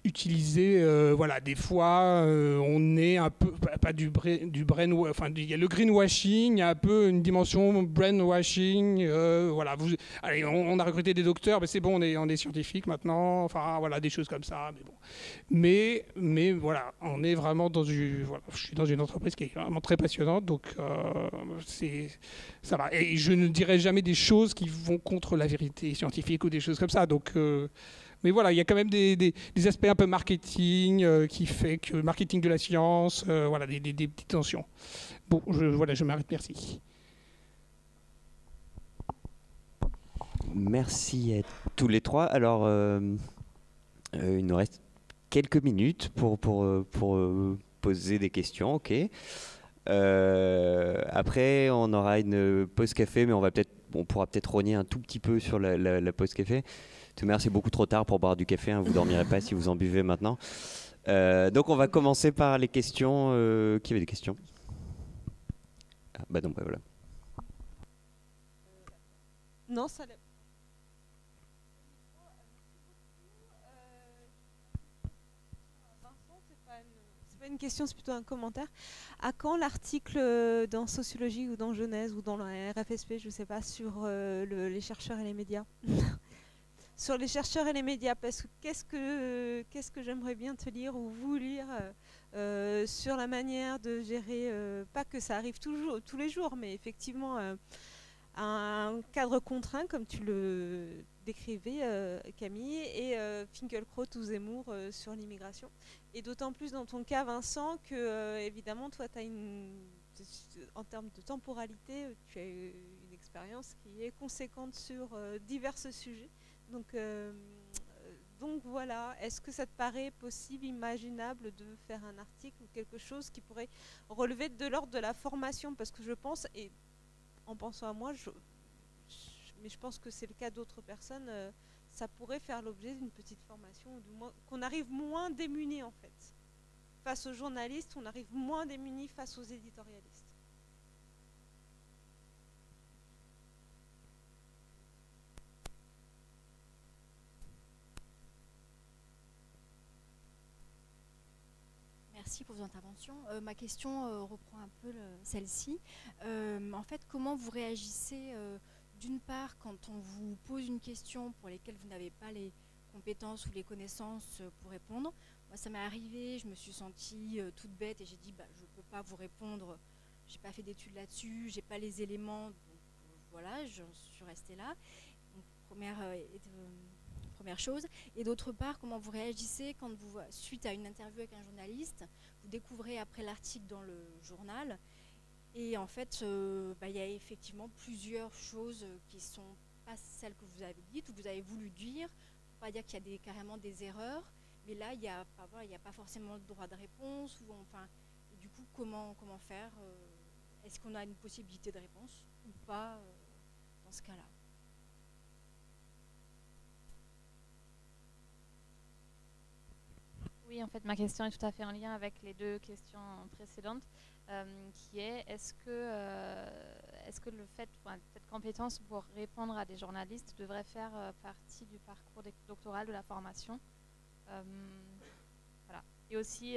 utilisé, voilà, des fois on est un peu, pas du brain, enfin il y a le greenwashing, il y a un peu une dimension brainwashing, voilà, allez, on a recruté des docteurs, mais c'est bon, on est scientifique maintenant, enfin voilà, des choses comme ça, mais bon, mais voilà, on est vraiment voilà, je suis dans une entreprise qui est vraiment très passionnante, donc ça va, et je ne dirai jamais des choses qui vont contre la vérité scientifique ou des choses comme ça, donc mais voilà, il y a quand même des aspects un peu marketing qui fait que marketing de la science, voilà, des petites tensions. Bon, je m'arrête, merci. Merci à tous les trois. Alors, il nous reste quelques minutes pour poser des questions, ok. Après, on aura une pause café, mais on pourra peut-être rogner un tout petit peu sur la pause café. C'est beaucoup trop tard pour boire du café, hein, vous ne dormirez pas si vous en buvez maintenant. Donc on va commencer par les questions. Qui avait des questions? Non, voilà. Non, ça l'est. C'est pas une question, c'est plutôt un commentaire. À quand l'article dans Sociologie ou dans Genèse ou dans la RFSP, je ne sais pas, sur les chercheurs et les médias? Sur les chercheurs et les médias, parce que qu'est-ce que j'aimerais bien te lire ou vous lire sur la manière de gérer, pas que ça arrive tous les jours, mais effectivement un cadre contraint, comme tu le décrivais, Camille, et Finkielkraut ou Zemmour sur l'immigration. Et d'autant plus dans ton cas, Vincent, que évidemment, toi, en termes de temporalité, tu as une expérience qui est conséquente sur divers sujets. Donc voilà, est-ce que ça te paraît possible, imaginable de faire un article ou quelque chose qui pourrait relever de l'ordre de la formation? Parce que je pense, et en pensant à moi, mais je pense que c'est le cas d'autres personnes, ça pourrait faire l'objet d'une petite formation, ou du moins qu'on arrive moins démunis en fait. Face aux journalistes, on arrive moins démunis face aux éditorialistes. Merci pour vos interventions. Ma question reprend un peu celle-ci. En fait, comment vous réagissez d'une part quand on vous pose une question pour laquelle vous n'avez pas les compétences ou les connaissances pour répondre? Moi, ça m'est arrivé, je me suis sentie toute bête et j'ai dit je ne peux pas vous répondre, je n'ai pas fait d'études là-dessus, je n'ai pas les éléments, donc voilà, je suis restée là. Donc, première chose. Et d'autre part, comment vous réagissez quand vous, suite à une interview avec un journaliste, vous découvrez après l'article dans le journal, et en fait, il y a effectivement plusieurs choses qui ne sont pas celles que vous avez dites ou que vous avez voulu dire. Pour pas dire qu'il y a carrément des erreurs, mais là, il n'y a pas forcément le droit de réponse. Et du coup, comment faire est-ce qu'on a une possibilité de réponse ou pas dans ce cas-là? Oui, en fait, ma question est tout à fait en lien avec les deux questions précédentes, qui est est-ce que le fait, cette compétence pour répondre à des journalistes devrait faire partie du parcours doctoral de la formation. Voilà. Et aussi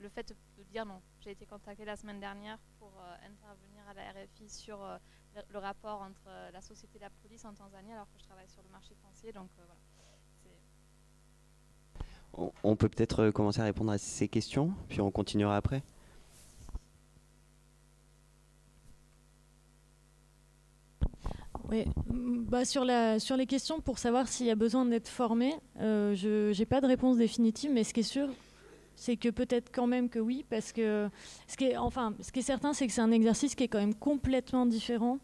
le fait de dire non. J'ai été contactée la semaine dernière pour intervenir à la RFI sur le rapport entre la société et la police en Tanzanie, alors que je travaille sur le marché foncier. Donc voilà. On peut peut-être commencer à répondre à ces questions, puis on continuera après. Oui, sur les questions pour savoir s'il y a besoin d'être formé, je n'ai pas de réponse définitive, mais ce qui est sûr, c'est que peut-être quand même que oui, parce que ce qui est certain, c'est que c'est un exercice qui est quand même complètement différent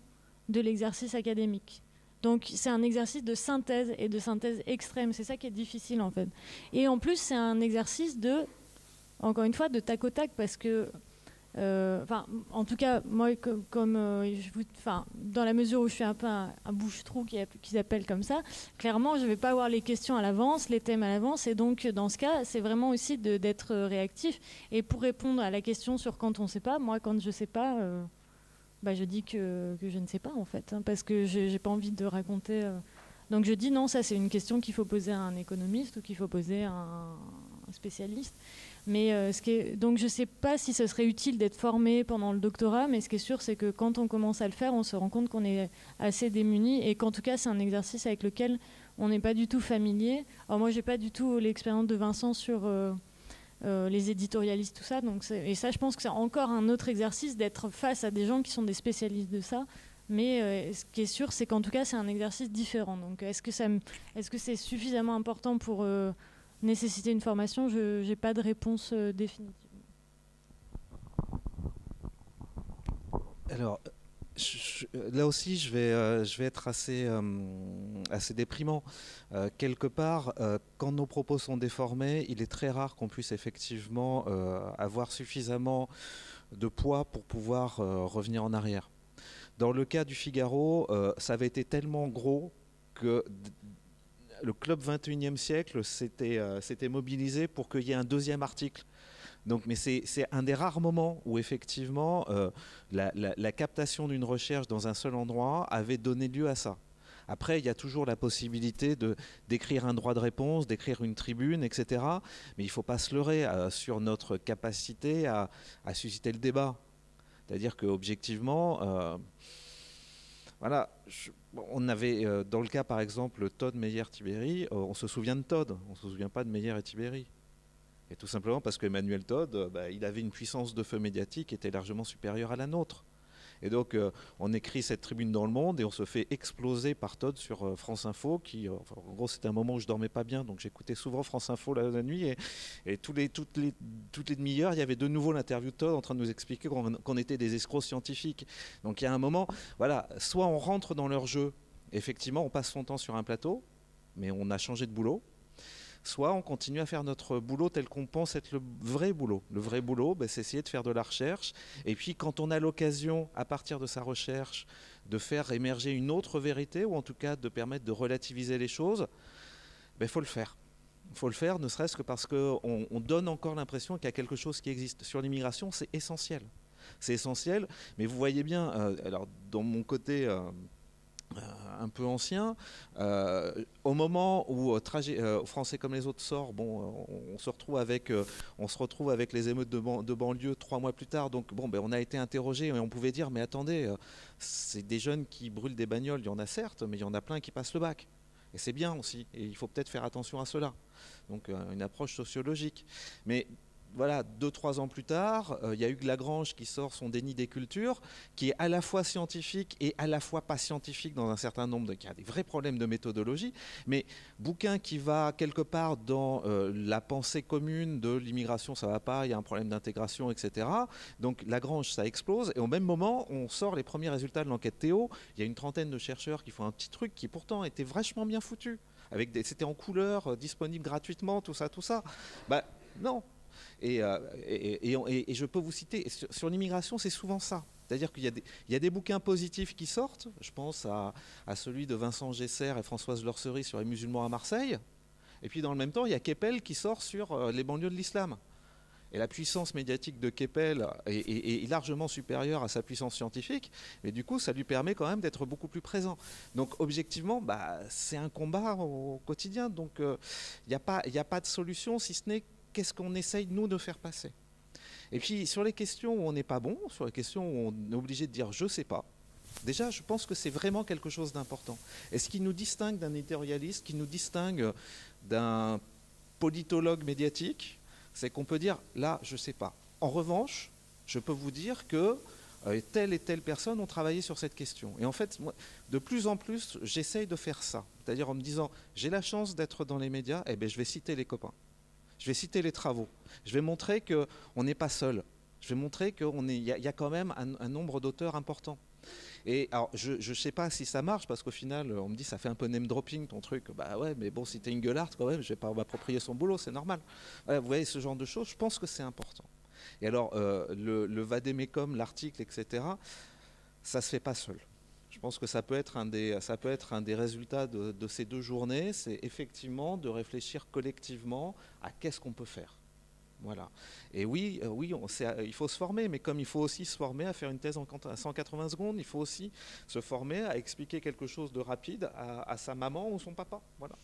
de l'exercice académique. Donc c'est un exercice de synthèse et de synthèse extrême, c'est ça qui est difficile en fait. Et en plus, c'est un exercice encore une fois, de tac au tac, parce que en tout cas, moi, dans la mesure où je suis un peu un bouche-trou qu'ils appellent comme ça, clairement, je ne vais pas avoir les questions à l'avance, les thèmes à l'avance, et donc dans ce cas, c'est vraiment aussi d'être réactif. Et pour répondre à la question sur quand on ne sait pas, moi, quand je ne sais pas, je dis que je ne sais pas en fait, parce que je n'ai pas envie de raconter. Donc je dis non, ça c'est une question qu'il faut poser à un économiste ou qu'il faut poser à un spécialiste. Mais donc je ne sais pas si ce serait utile d'être formé pendant le doctorat, mais ce qui est sûr, c'est que quand on commence à le faire, on se rend compte qu'on est assez démuni et qu'en tout cas, c'est un exercice avec lequel on n'est pas du tout familier. Alors moi, je n'ai pas du tout l'expérience de Vincent sur les éditorialistes, tout ça. Et ça, je pense que c'est encore un autre exercice d'être face à des gens qui sont des spécialistes de ça. Mais ce qui est sûr, c'est qu'en tout cas, c'est un exercice différent. Donc est-ce que c'est suffisamment important pour nécessiter une formation? Je n'ai pas de réponse définitive. Alors, là aussi, je vais être assez déprimant. Quelque part, quand nos propos sont déformés, il est très rare qu'on puisse effectivement avoir suffisamment de poids pour pouvoir revenir en arrière. Dans le cas du Figaro, ça avait été tellement gros que le club 21e siècle s'était mobilisé pour qu'il y ait un deuxième article. Donc, mais c'est un des rares moments où effectivement la captation d'une recherche dans un seul endroit avait donné lieu à ça. Après, il y a toujours la possibilité d'écrire un droit de réponse, d'écrire une tribune, etc. Mais il ne faut pas se leurrer sur notre capacité à susciter le débat. C'est-à-dire qu'objectivement, voilà, on avait dans le cas par exemple Todd, Meyer, Tiberi, on se souvient de Todd, on ne se souvient pas de Meyer et Tiberi. Et tout simplement parce qu'Emmanuel Todd, il avait une puissance de feu médiatique qui était largement supérieure à la nôtre. Et donc on écrit cette tribune dans Le Monde et on se fait exploser par Todd sur France Info, en gros c'était un moment où je dormais pas bien, donc j'écoutais souvent France Info la nuit et toutes les demi-heures il y avait de nouveau l'interview de Todd en train de nous expliquer qu'on était des escrocs scientifiques. Donc il y a un moment, voilà, soit on rentre dans leur jeu, effectivement on passe son temps sur un plateau, mais on a changé de boulot. Soit on continue à faire notre boulot tel qu'on pense être le vrai boulot. Le vrai boulot, c'est essayer de faire de la recherche. Et puis quand on a l'occasion, à partir de sa recherche, de faire émerger une autre vérité, ou en tout cas de permettre de relativiser les choses, faut le faire. Il faut le faire, ne serait-ce que parce qu'on donne encore l'impression qu'il y a quelque chose qui existe. Sur l'immigration, c'est essentiel. C'est essentiel, mais vous voyez bien, alors dans mon côté... un peu ancien, au moment où Français comme les autres sort, on se retrouve avec les émeutes de banlieue 3 mois plus tard, donc on a été interrogé et on pouvait dire mais attendez, c'est des jeunes qui brûlent des bagnoles, il y en a certes, mais il y en a plein qui passent le bac. Et c'est bien aussi, et il faut peut-être faire attention à cela. Donc une approche sociologique. Mais voilà, 2-3 ans plus tard, il y a Hugues Lagrange qui sort son déni des cultures, qui est à la fois scientifique et à la fois pas scientifique dans un certain nombre qui a des vrais problèmes de méthodologie, mais bouquin qui va quelque part dans la pensée commune de l'immigration, ça va pas, il y a un problème d'intégration, etc. Donc Lagrange, ça explose, et au même moment, on sort les premiers résultats de l'enquête Théo, il y a une trentaine de chercheurs qui font un petit truc qui pourtant était vachement bien foutu, c'était en couleur, disponible gratuitement, tout ça. Non. Et je peux vous citer, sur l'immigration, c'est souvent ça. C'est-à-dire qu'il y a des bouquins positifs qui sortent. Je pense à celui de Vincent Gesser et Françoise Lorcery sur les musulmans à Marseille. Et puis dans le même temps, il y a Keppel qui sort sur les banlieues de l'islam. Et la puissance médiatique de Keppel est largement supérieure à sa puissance scientifique, mais du coup, ça lui permet quand même d'être beaucoup plus présent. Donc, objectivement, c'est un combat au quotidien. Donc, il n'y a pas de solution, si ce n'est qu'est-ce qu'on essaye, nous, de faire passer. Et puis, sur les questions où on n'est pas bon, sur les questions où on est obligé de dire « je ne sais pas », déjà, je pense que c'est vraiment quelque chose d'important. Et ce qui nous distingue d'un éditorialiste, qui nous distingue d'un politologue médiatique, c'est qu'on peut dire, là, je ne sais pas. En revanche, je peux vous dire que telle et telle personne ont travaillé sur cette question. Et en fait, moi, de plus en plus, j'essaye de faire ça. C'est-à-dire en me disant, j'ai la chance d'être dans les médias, eh bien, je vais citer les copains. Je vais citer les travaux. Je vais montrer qu'on n'est pas seul. Je vais montrer qu'il y a quand même un nombre d'auteurs important. Et alors, je ne sais pas si ça marche, parce qu'au final, on me dit, ça fait un peu name dropping ton truc. Bah ouais, mais bon, si t'es Engelhardt, quand même, je vais pas m'approprier son boulot, c'est normal. Ouais, vous voyez, ce genre de choses, je pense que c'est important. Et alors, le vadémécum, l'article, etc., ça se fait pas seul. Je pense que ça peut être un des résultats de ces 2 journées, c'est effectivement de réfléchir collectivement à qu'est-ce qu'on peut faire. Voilà. Et oui, il faut se former, mais comme il faut aussi se former à faire une thèse en 180 secondes, il faut aussi se former à expliquer quelque chose de rapide à sa maman ou son papa. Voilà.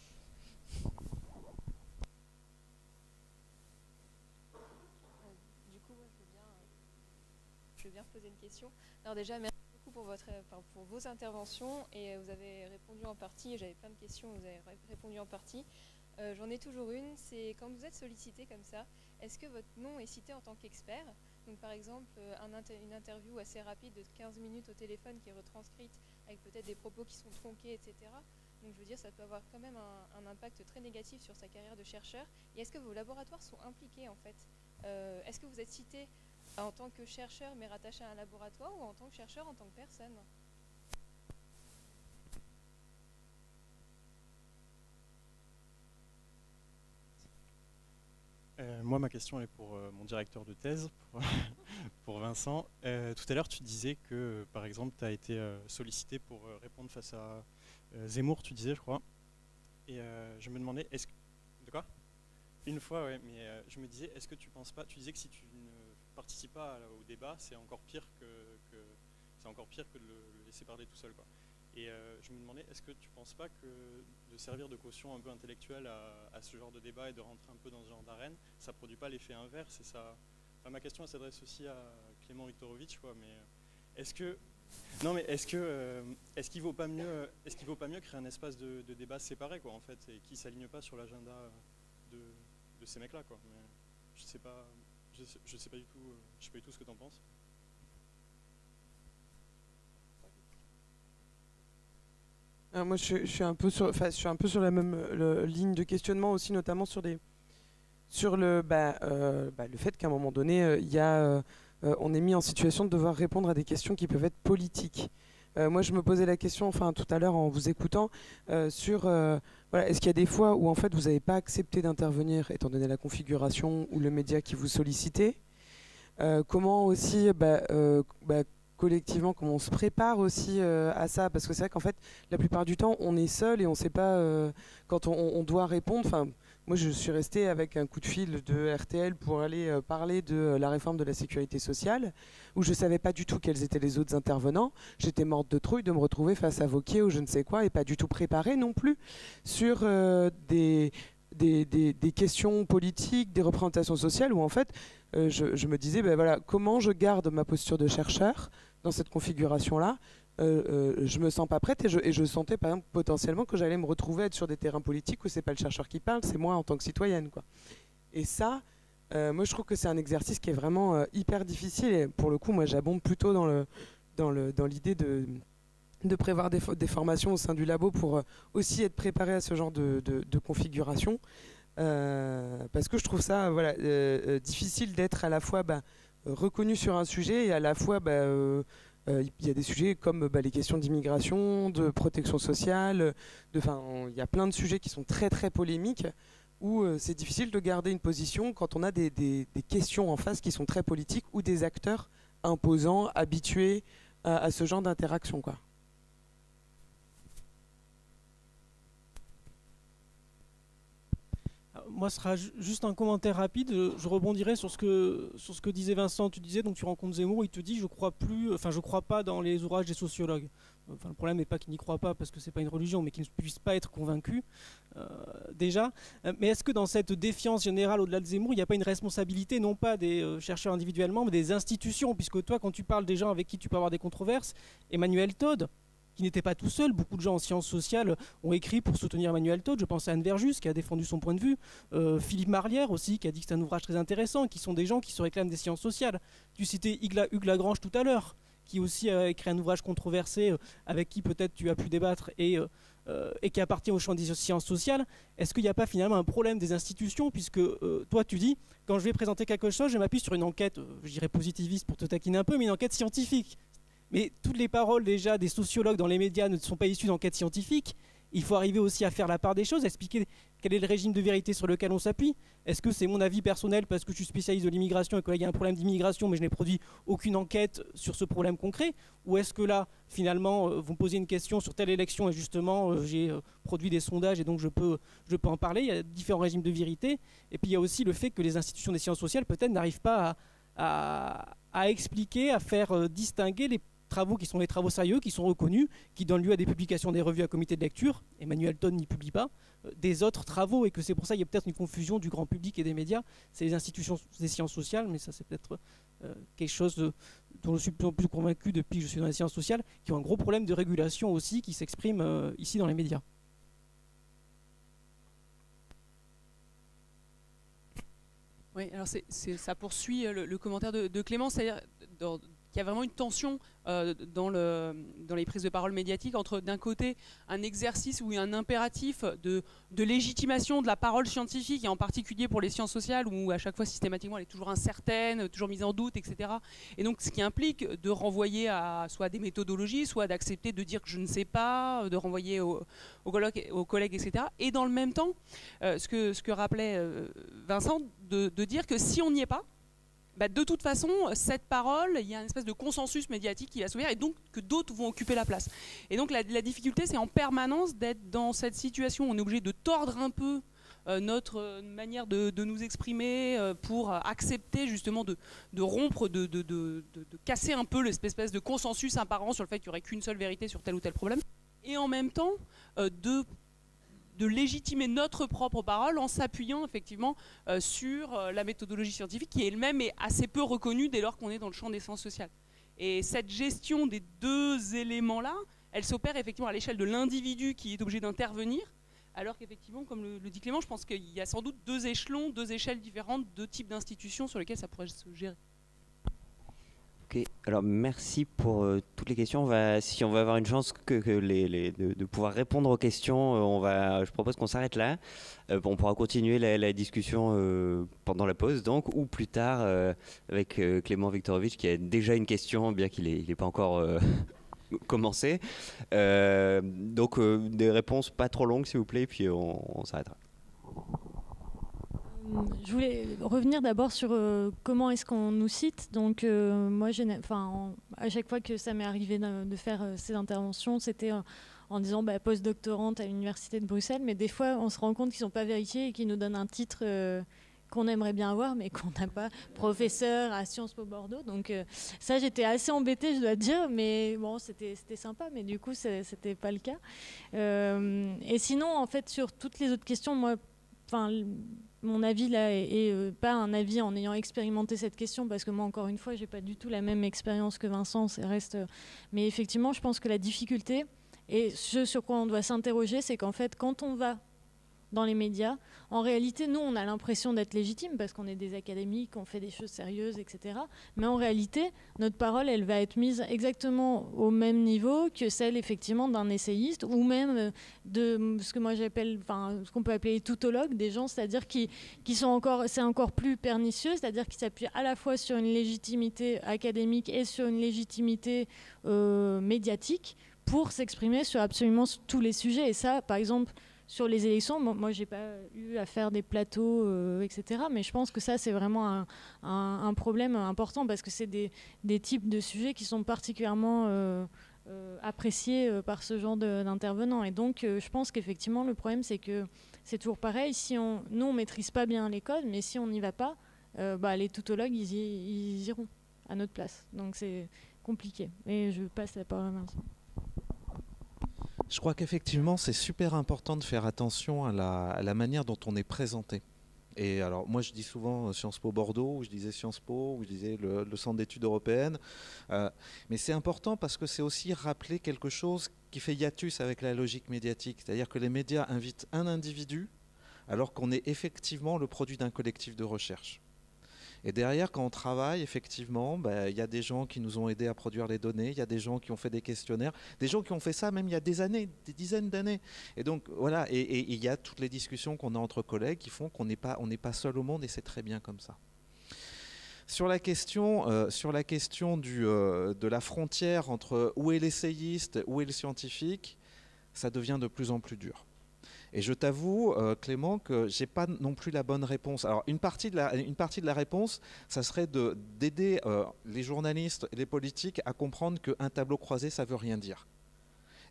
Du coup, moi, je veux bien poser une question. Alors déjà, merci beaucoup pour vos interventions, et vous avez répondu en partie, j'avais plein de questions, vous avez répondu en partie. J'en ai toujours une, c'est quand vous êtes sollicité comme ça, est-ce que votre nom est cité en tant qu'expert? Donc par exemple, une interview assez rapide de 15 minutes au téléphone qui est retranscrite avec peut-être des propos qui sont tronqués, etc. Donc je veux dire, ça peut avoir quand même un impact très négatif sur sa carrière de chercheur. Et est-ce que vos laboratoires sont impliqués en fait? Est-ce que vous êtes cité en tant que chercheur mais rattaché à un laboratoire, ou en tant que chercheur en tant que personne? Moi, ma question est pour mon directeur de thèse, pour Vincent. Tout à l'heure, tu disais que, par exemple, tu as été sollicité pour répondre face à Zemmour, tu disais, je crois. Et je me demandais, est-ce que... De quoi? Une fois, oui, mais je me disais, est-ce que tu penses pas... Tu disais que si tu ne participes pas au débat, c'est encore pire que de le laisser parler tout seul, quoi. Et je me demandais, est-ce que tu ne penses pas que de servir de caution un peu intellectuelle à ce genre de débat et de rentrer un peu dans ce genre d'arène, ça ne produit pas l'effet inverse? Et ça... Enfin, ma question s'adresse aussi à Clément Viktorovitch, quoi, mais est-ce qu'il vaut pas mieux créer un espace de débat séparé, quoi, en fait, et qui ne s'aligne pas sur l'agenda de ces mecs-là, quoi. Mais je sais pas du tout ce que tu en penses. Moi, je suis un peu sur la même ligne de questionnement aussi, notamment sur le fait qu'à un moment donné, on est mis en situation de devoir répondre à des questions qui peuvent être politiques. Moi, je me posais la question, tout à l'heure en vous écoutant, est-ce qu'il y a des fois où en fait vous n'avez pas accepté d'intervenir, étant donné la configuration ou le média qui vous sollicitait? Comment aussi, collectivement, comment on se prépare aussi à ça, parce que c'est vrai qu'en fait la plupart du temps on est seul et on ne sait pas quand on doit répondre. Enfin, moi je suis resté avec un coup de fil de RTL pour aller parler de la réforme de la sécurité sociale, où je ne savais pas du tout quels étaient les autres intervenants. J'étais morte de trouille de me retrouver face à Wauquiez ou je ne sais quoi, et pas du tout préparée non plus sur des questions politiques, des représentations sociales, où en fait je me disais, comment je garde ma posture de chercheur dans cette configuration-là. Je me sens pas prête, et je sentais par exemple potentiellement que j'allais me retrouver à être sur des terrains politiques où c'est pas le chercheur qui parle, c'est moi en tant que citoyenne, quoi. Et ça, moi je trouve que c'est un exercice qui est vraiment hyper difficile, et pour le coup moi j'abonde plutôt dans l'idée de prévoir des formations au sein du labo pour aussi être préparé à ce genre de configuration. Parce que je trouve ça difficile d'être à la fois reconnu sur un sujet, et à la fois il y a des sujets comme les questions d'immigration, de protection sociale, il y a plein de sujets qui sont très très polémiques, où c'est difficile de garder une position quand on a des questions en face qui sont très politiques, ou des acteurs imposants, habitués à ce genre d'interaction, quoi. Moi, ce sera juste un commentaire rapide. Je rebondirai sur ce que disait Vincent. Tu disais, donc tu rencontres Zemmour, il te dit, je crois pas dans les ouvrages des sociologues. Enfin, le problème n'est pas qu'il n'y croit pas parce que c'est pas une religion, mais qu'il ne puisse pas être convaincu déjà. Mais est-ce que dans cette défiance générale au-delà de Zemmour, il n'y a pas une responsabilité, non pas des chercheurs individuellement, mais des institutions, puisque toi, quand tu parles des gens avec qui tu peux avoir des controverses, Emmanuel Todd, qui n'était pas tout seul. Beaucoup de gens en sciences sociales ont écrit pour soutenir Emmanuel Todd. Je pense à Anne Verjus, qui a défendu son point de vue. Philippe Marlière aussi, qui a dit que c'est un ouvrage très intéressant, qui sont des gens qui se réclament des sciences sociales. Tu citais Hugues Lagrange tout à l'heure, qui aussi a écrit un ouvrage controversé, avec qui peut-être tu as pu débattre, et qui appartient au champ des sciences sociales. Est-ce qu'il n'y a pas finalement un problème des institutions, puisque toi tu dis, quand je vais présenter quelque chose, je m'appuie sur une enquête, je dirais positiviste pour te taquiner un peu, mais une enquête scientifique. Mais toutes les paroles déjà des sociologues dans les médias ne sont pas issues d'enquêtes scientifiques. Il faut arriver aussi à faire la part des choses, à expliquer quel est le régime de vérité sur lequel on s'appuie. Est-ce que c'est mon avis personnel parce que je suis spécialiste de l'immigration et qu'il y a un problème d'immigration mais je n'ai produit aucune enquête sur ce problème concret? Ou est-ce que là, finalement, vous me posez une question sur telle élection et justement j'ai produit des sondages et donc je peux en parler? Il y a différents régimes de vérité. Et puis il y a aussi le fait que les institutions des sciences sociales peut-être n'arrivent pas à expliquer, à faire distinguer les travaux qui sont des travaux sérieux, qui sont reconnus, qui donnent lieu à des publications des revues à comité de lecture, Emmanuel Todd n'y publie pas, des autres travaux, et que c'est pour ça qu'il y a peut-être une confusion du grand public et des médias. C'est les institutions des sciences sociales, mais ça c'est peut-être quelque chose dont je suis de plus en plus convaincu depuis que je suis dans les sciences sociales, qui ont un gros problème de régulation aussi, qui s'exprime ici dans les médias. Oui, alors ça poursuit le commentaire de Clément, c'est-à-dire qu'il y a vraiment une tension dans les prises de parole médiatiques entre d'un côté un exercice ou un impératif de légitimation de la parole scientifique, et en particulier pour les sciences sociales où à chaque fois systématiquement elle est toujours incertaine, toujours mise en doute, etc. Et donc ce qui implique de renvoyer à soit des méthodologies, soit d'accepter de dire que je ne sais pas, de renvoyer aux collègues, etc. Et dans le même temps, ce que rappelait Vincent, de dire que si on n'y est pas, de toute façon, cette parole, il y a une espèce de consensus médiatique qui va s'ouvrir et donc que d'autres vont occuper la place. Et donc la difficulté, c'est en permanence d'être dans cette situation où on est obligé de tordre un peu notre manière de nous exprimer pour accepter justement de rompre, de casser un peu l'espèce de consensus apparent sur le fait qu'il n'y aurait qu'une seule vérité sur tel ou tel problème. Et en même temps, de légitimer notre propre parole en s'appuyant effectivement sur la méthodologie scientifique qui elle-même est assez peu reconnue dès lors qu'on est dans le champ des sciences sociales. Et cette gestion des deux éléments-là, elle s'opère effectivement à l'échelle de l'individu qui est obligé d'intervenir, alors qu'effectivement, comme le dit Clément, je pense qu'il y a sans doute deux échelons, deux échelles différentes, deux types d'institutions sur lesquelles ça pourrait se gérer. Ok, alors merci pour toutes les questions. Si on va avoir une chance de pouvoir répondre aux questions, je propose qu'on s'arrête là. On pourra continuer la discussion pendant la pause, donc, ou plus tard avec Clément Viktorovitch qui a déjà une question, bien qu'il n'ait pas encore commencé. Donc des réponses pas trop longues, s'il vous plaît, puis on s'arrêtera. Je voulais revenir d'abord sur comment est-ce qu'on nous cite. Donc moi, à chaque fois que ça m'est arrivé de faire ces interventions, c'était en disant post-doctorante à l'université de Bruxelles, mais des fois on se rend compte qu'ils ne sont pas vérifiés et qu'ils nous donnent un titre qu'on aimerait bien avoir, mais qu'on n'a pas, professeur à Sciences Po Bordeaux. Donc ça, j'étais assez embêtée, je dois dire, mais bon, c'était sympa, mais du coup, c'était pas le cas. Et sinon, en fait, sur toutes les autres questions, moi, mon avis là est pas un avis en ayant expérimenté cette question, parce que moi, encore une fois, j'ai pas du tout la même expérience que Vincent, mais effectivement, je pense que la difficulté, et ce sur quoi on doit s'interroger, c'est qu'en fait, quand on va dans les médias, en réalité, nous, on a l'impression d'être légitime parce qu'on est des académiques, on fait des choses sérieuses, etc. Mais en réalité, notre parole, elle va être mise exactement au même niveau que celle, effectivement, d'un essayiste ou même de ce que moi j'appelle, ce qu'on peut appeler les tautologues, des gens, c'est-à-dire qui sont c'est encore plus pernicieux, c'est-à-dire qui s'appuient à la fois sur une légitimité académique et sur une légitimité médiatique pour s'exprimer sur absolument tous les sujets. Et ça, par exemple, sur les élections, moi j'ai pas eu à faire des plateaux, etc. Mais je pense que ça c'est vraiment un problème important parce que c'est des types de sujets qui sont particulièrement appréciés par ce genre d'intervenants. Et donc, je pense qu'effectivement, le problème, c'est que c'est toujours pareil. Nous, on ne maîtrise pas bien les codes, mais si on n'y va pas, les tautologues, ils iront à notre place. Donc, c'est compliqué. Et je passe la parole à Vincent. Je crois qu'effectivement, c'est super important de faire attention à la manière dont on est présenté. Et alors, moi, je dis souvent Sciences Po Bordeaux, ou je disais Sciences Po, ou je disais le Centre d'études européennes. Mais c'est important parce que c'est aussi rappeler quelque chose qui fait hiatus avec la logique médiatique. C'est-à-dire que les médias invitent un individu alors qu'on est effectivement le produit d'un collectif de recherche. Et derrière, quand on travaille, effectivement, il y a des gens qui nous ont aidés à produire les données, il y a des gens qui ont fait des questionnaires, des gens qui ont fait ça même il y a des années, des dizaines d'années. Et donc, voilà, et il y a toutes les discussions qu'on a entre collègues qui font qu'on n'est pas seul au monde, et c'est très bien comme ça. Sur la question de la frontière entre où est l'essayiste, où est le scientifique, ça devient de plus en plus dur. Et je t'avoue, Clément, que je n'ai pas non plus la bonne réponse. Alors, une partie de la réponse, ça serait d'aider les journalistes et les politiques à comprendre qu'un tableau croisé, ça ne veut rien dire.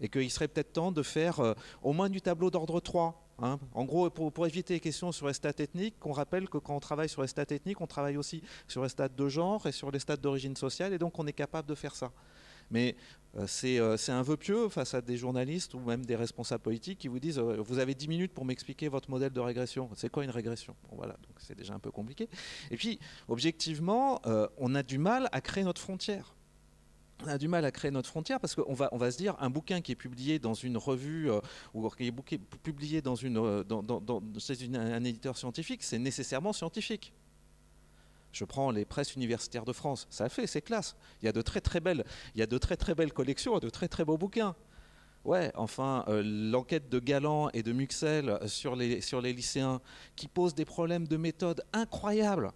Et qu'il serait peut-être temps de faire au moins du tableau d'ordre 3. Hein. En gros, pour éviter les questions sur les stats ethniques, qu'on rappelle que quand on travaille sur les stats ethniques, on travaille aussi sur les stats de genre et sur les stats d'origine sociale, et donc on est capable de faire ça. Mais c'est un vœu pieux face à des journalistes ou même des responsables politiques qui vous disent vous avez 10 minutes pour m'expliquer votre modèle de régression. C'est quoi une régression? Bon, voilà, donc c'est déjà un peu compliqué. Et puis, objectivement, on a du mal à créer notre frontière. On a du mal à créer notre frontière parce qu'on va se dire un bouquin qui est publié dans une revue ou qui est publié dans un éditeur scientifique, c'est nécessairement scientifique. Je prends les presses universitaires de France, ça fait, c'est classe. Il y a de très très belles collections, de très très beaux bouquins. Ouais, enfin, l'enquête de Galland et de Muxel sur les lycéens qui posent des problèmes de méthode incroyables,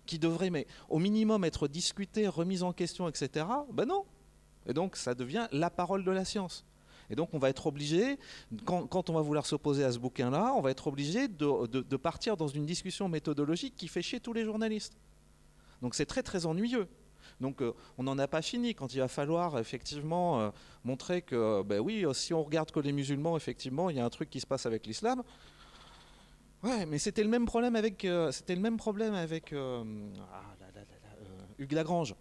qui devraient, mais au minimum, être discutés, remis en question, etc. Ben non. Et donc, ça devient la parole de la science. Et donc on va être obligé, quand on va vouloir s'opposer à ce bouquin-là, on va être obligé de partir dans une discussion méthodologique qui fait chier tous les journalistes. Donc c'est très très ennuyeux. Donc on n'en a pas fini quand il va falloir effectivement montrer que, oui, si on regarde que les musulmans, effectivement, il y a un truc qui se passe avec l'islam. Ouais, mais c'était le même problème avec, Hugues Lagrange.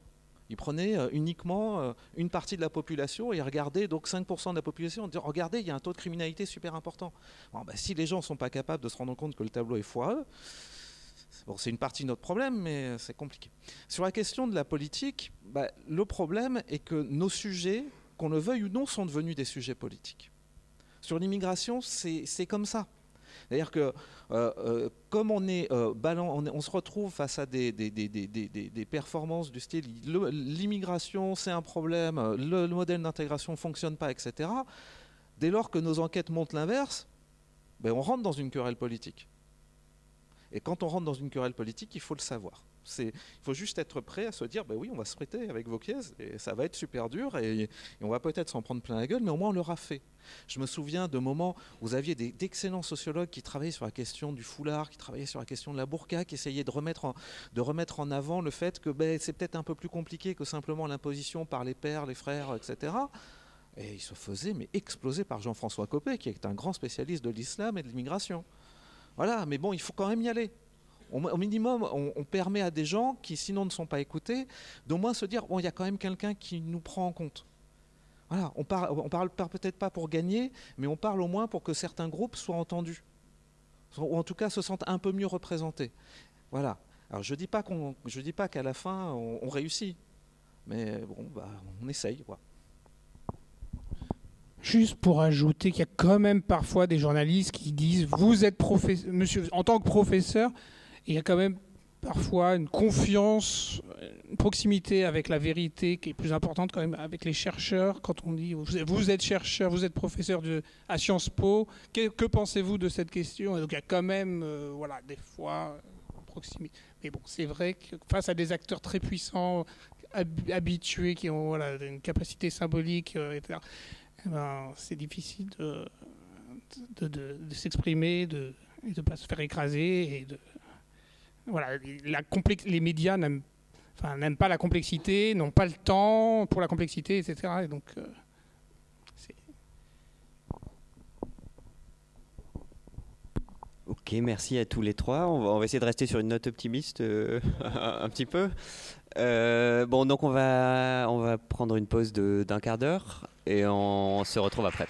Il prenait uniquement une partie de la population et regardait donc 5% de la population en disant regardez, il y a un taux de criminalité super important. Bon, si les gens ne sont pas capables de se rendre compte que le tableau est foireux, bon, c'est une partie de notre problème, mais c'est compliqué. Sur la question de la politique, le problème est que nos sujets, qu'on le veuille ou non, sont devenus des sujets politiques. Sur l'immigration, c'est comme ça. C'est-à-dire que comme on se retrouve face à des performances du style l'immigration c'est un problème, le modèle d'intégration ne fonctionne pas, etc. Dès lors que nos enquêtes montrent l'inverse, on rentre dans une querelle politique. Et quand on rentre dans une querelle politique, il faut le savoir. Il faut juste être prêt à se dire oui, on va se prêter avec vos pièces et ça va être super dur et on va peut-être s'en prendre plein la gueule, mais au moins on l'aura fait. Je me souviens de moments où vous aviez d'excellents sociologues qui travaillaient sur la question du foulard, qui travaillaient sur la question de la burqa, qui essayaient de remettre en avant le fait que c'est peut-être un peu plus compliqué que simplement l'imposition par les pères, les frères, etc. Et ils se faisaient exploser par Jean-François Copé, qui est un grand spécialiste de l'islam et de l'immigration. Voilà, mais bon, il faut quand même y aller. Au minimum, on permet à des gens qui, sinon ne sont pas écoutés, d'au moins se dire, il y a quand même quelqu'un qui nous prend en compte. Voilà, on parle peut-être pas pour gagner, mais on parle au moins pour que certains groupes soient entendus, ou en tout cas se sentent un peu mieux représentés. Voilà. Alors je dis pas qu'à la fin on réussit, mais bon, on essaye, quoi. Juste pour ajouter qu'il y a quand même parfois des journalistes qui disent vous êtes professeur, monsieur, en tant que professeur. Il y a quand même parfois une confiance, une proximité avec la vérité qui est plus importante quand même avec les chercheurs. Quand on dit vous êtes chercheur, vous êtes professeur à Sciences Po, que pensez-vous de cette question? Et donc il y a quand même des fois proximité. Mais bon, c'est vrai que face à des acteurs très puissants, habitués, qui ont une capacité symbolique, etc., c'est difficile de s'exprimer et de ne pas se faire écraser et de... Voilà, les médias n'aiment n'aiment pas la complexité, n'ont pas le temps pour la complexité, etc. Et donc, Ok, merci à tous les trois. On va essayer de rester sur une note optimiste un petit peu. Bon, donc on va prendre une pause d'un quart d'heure et on se retrouve après.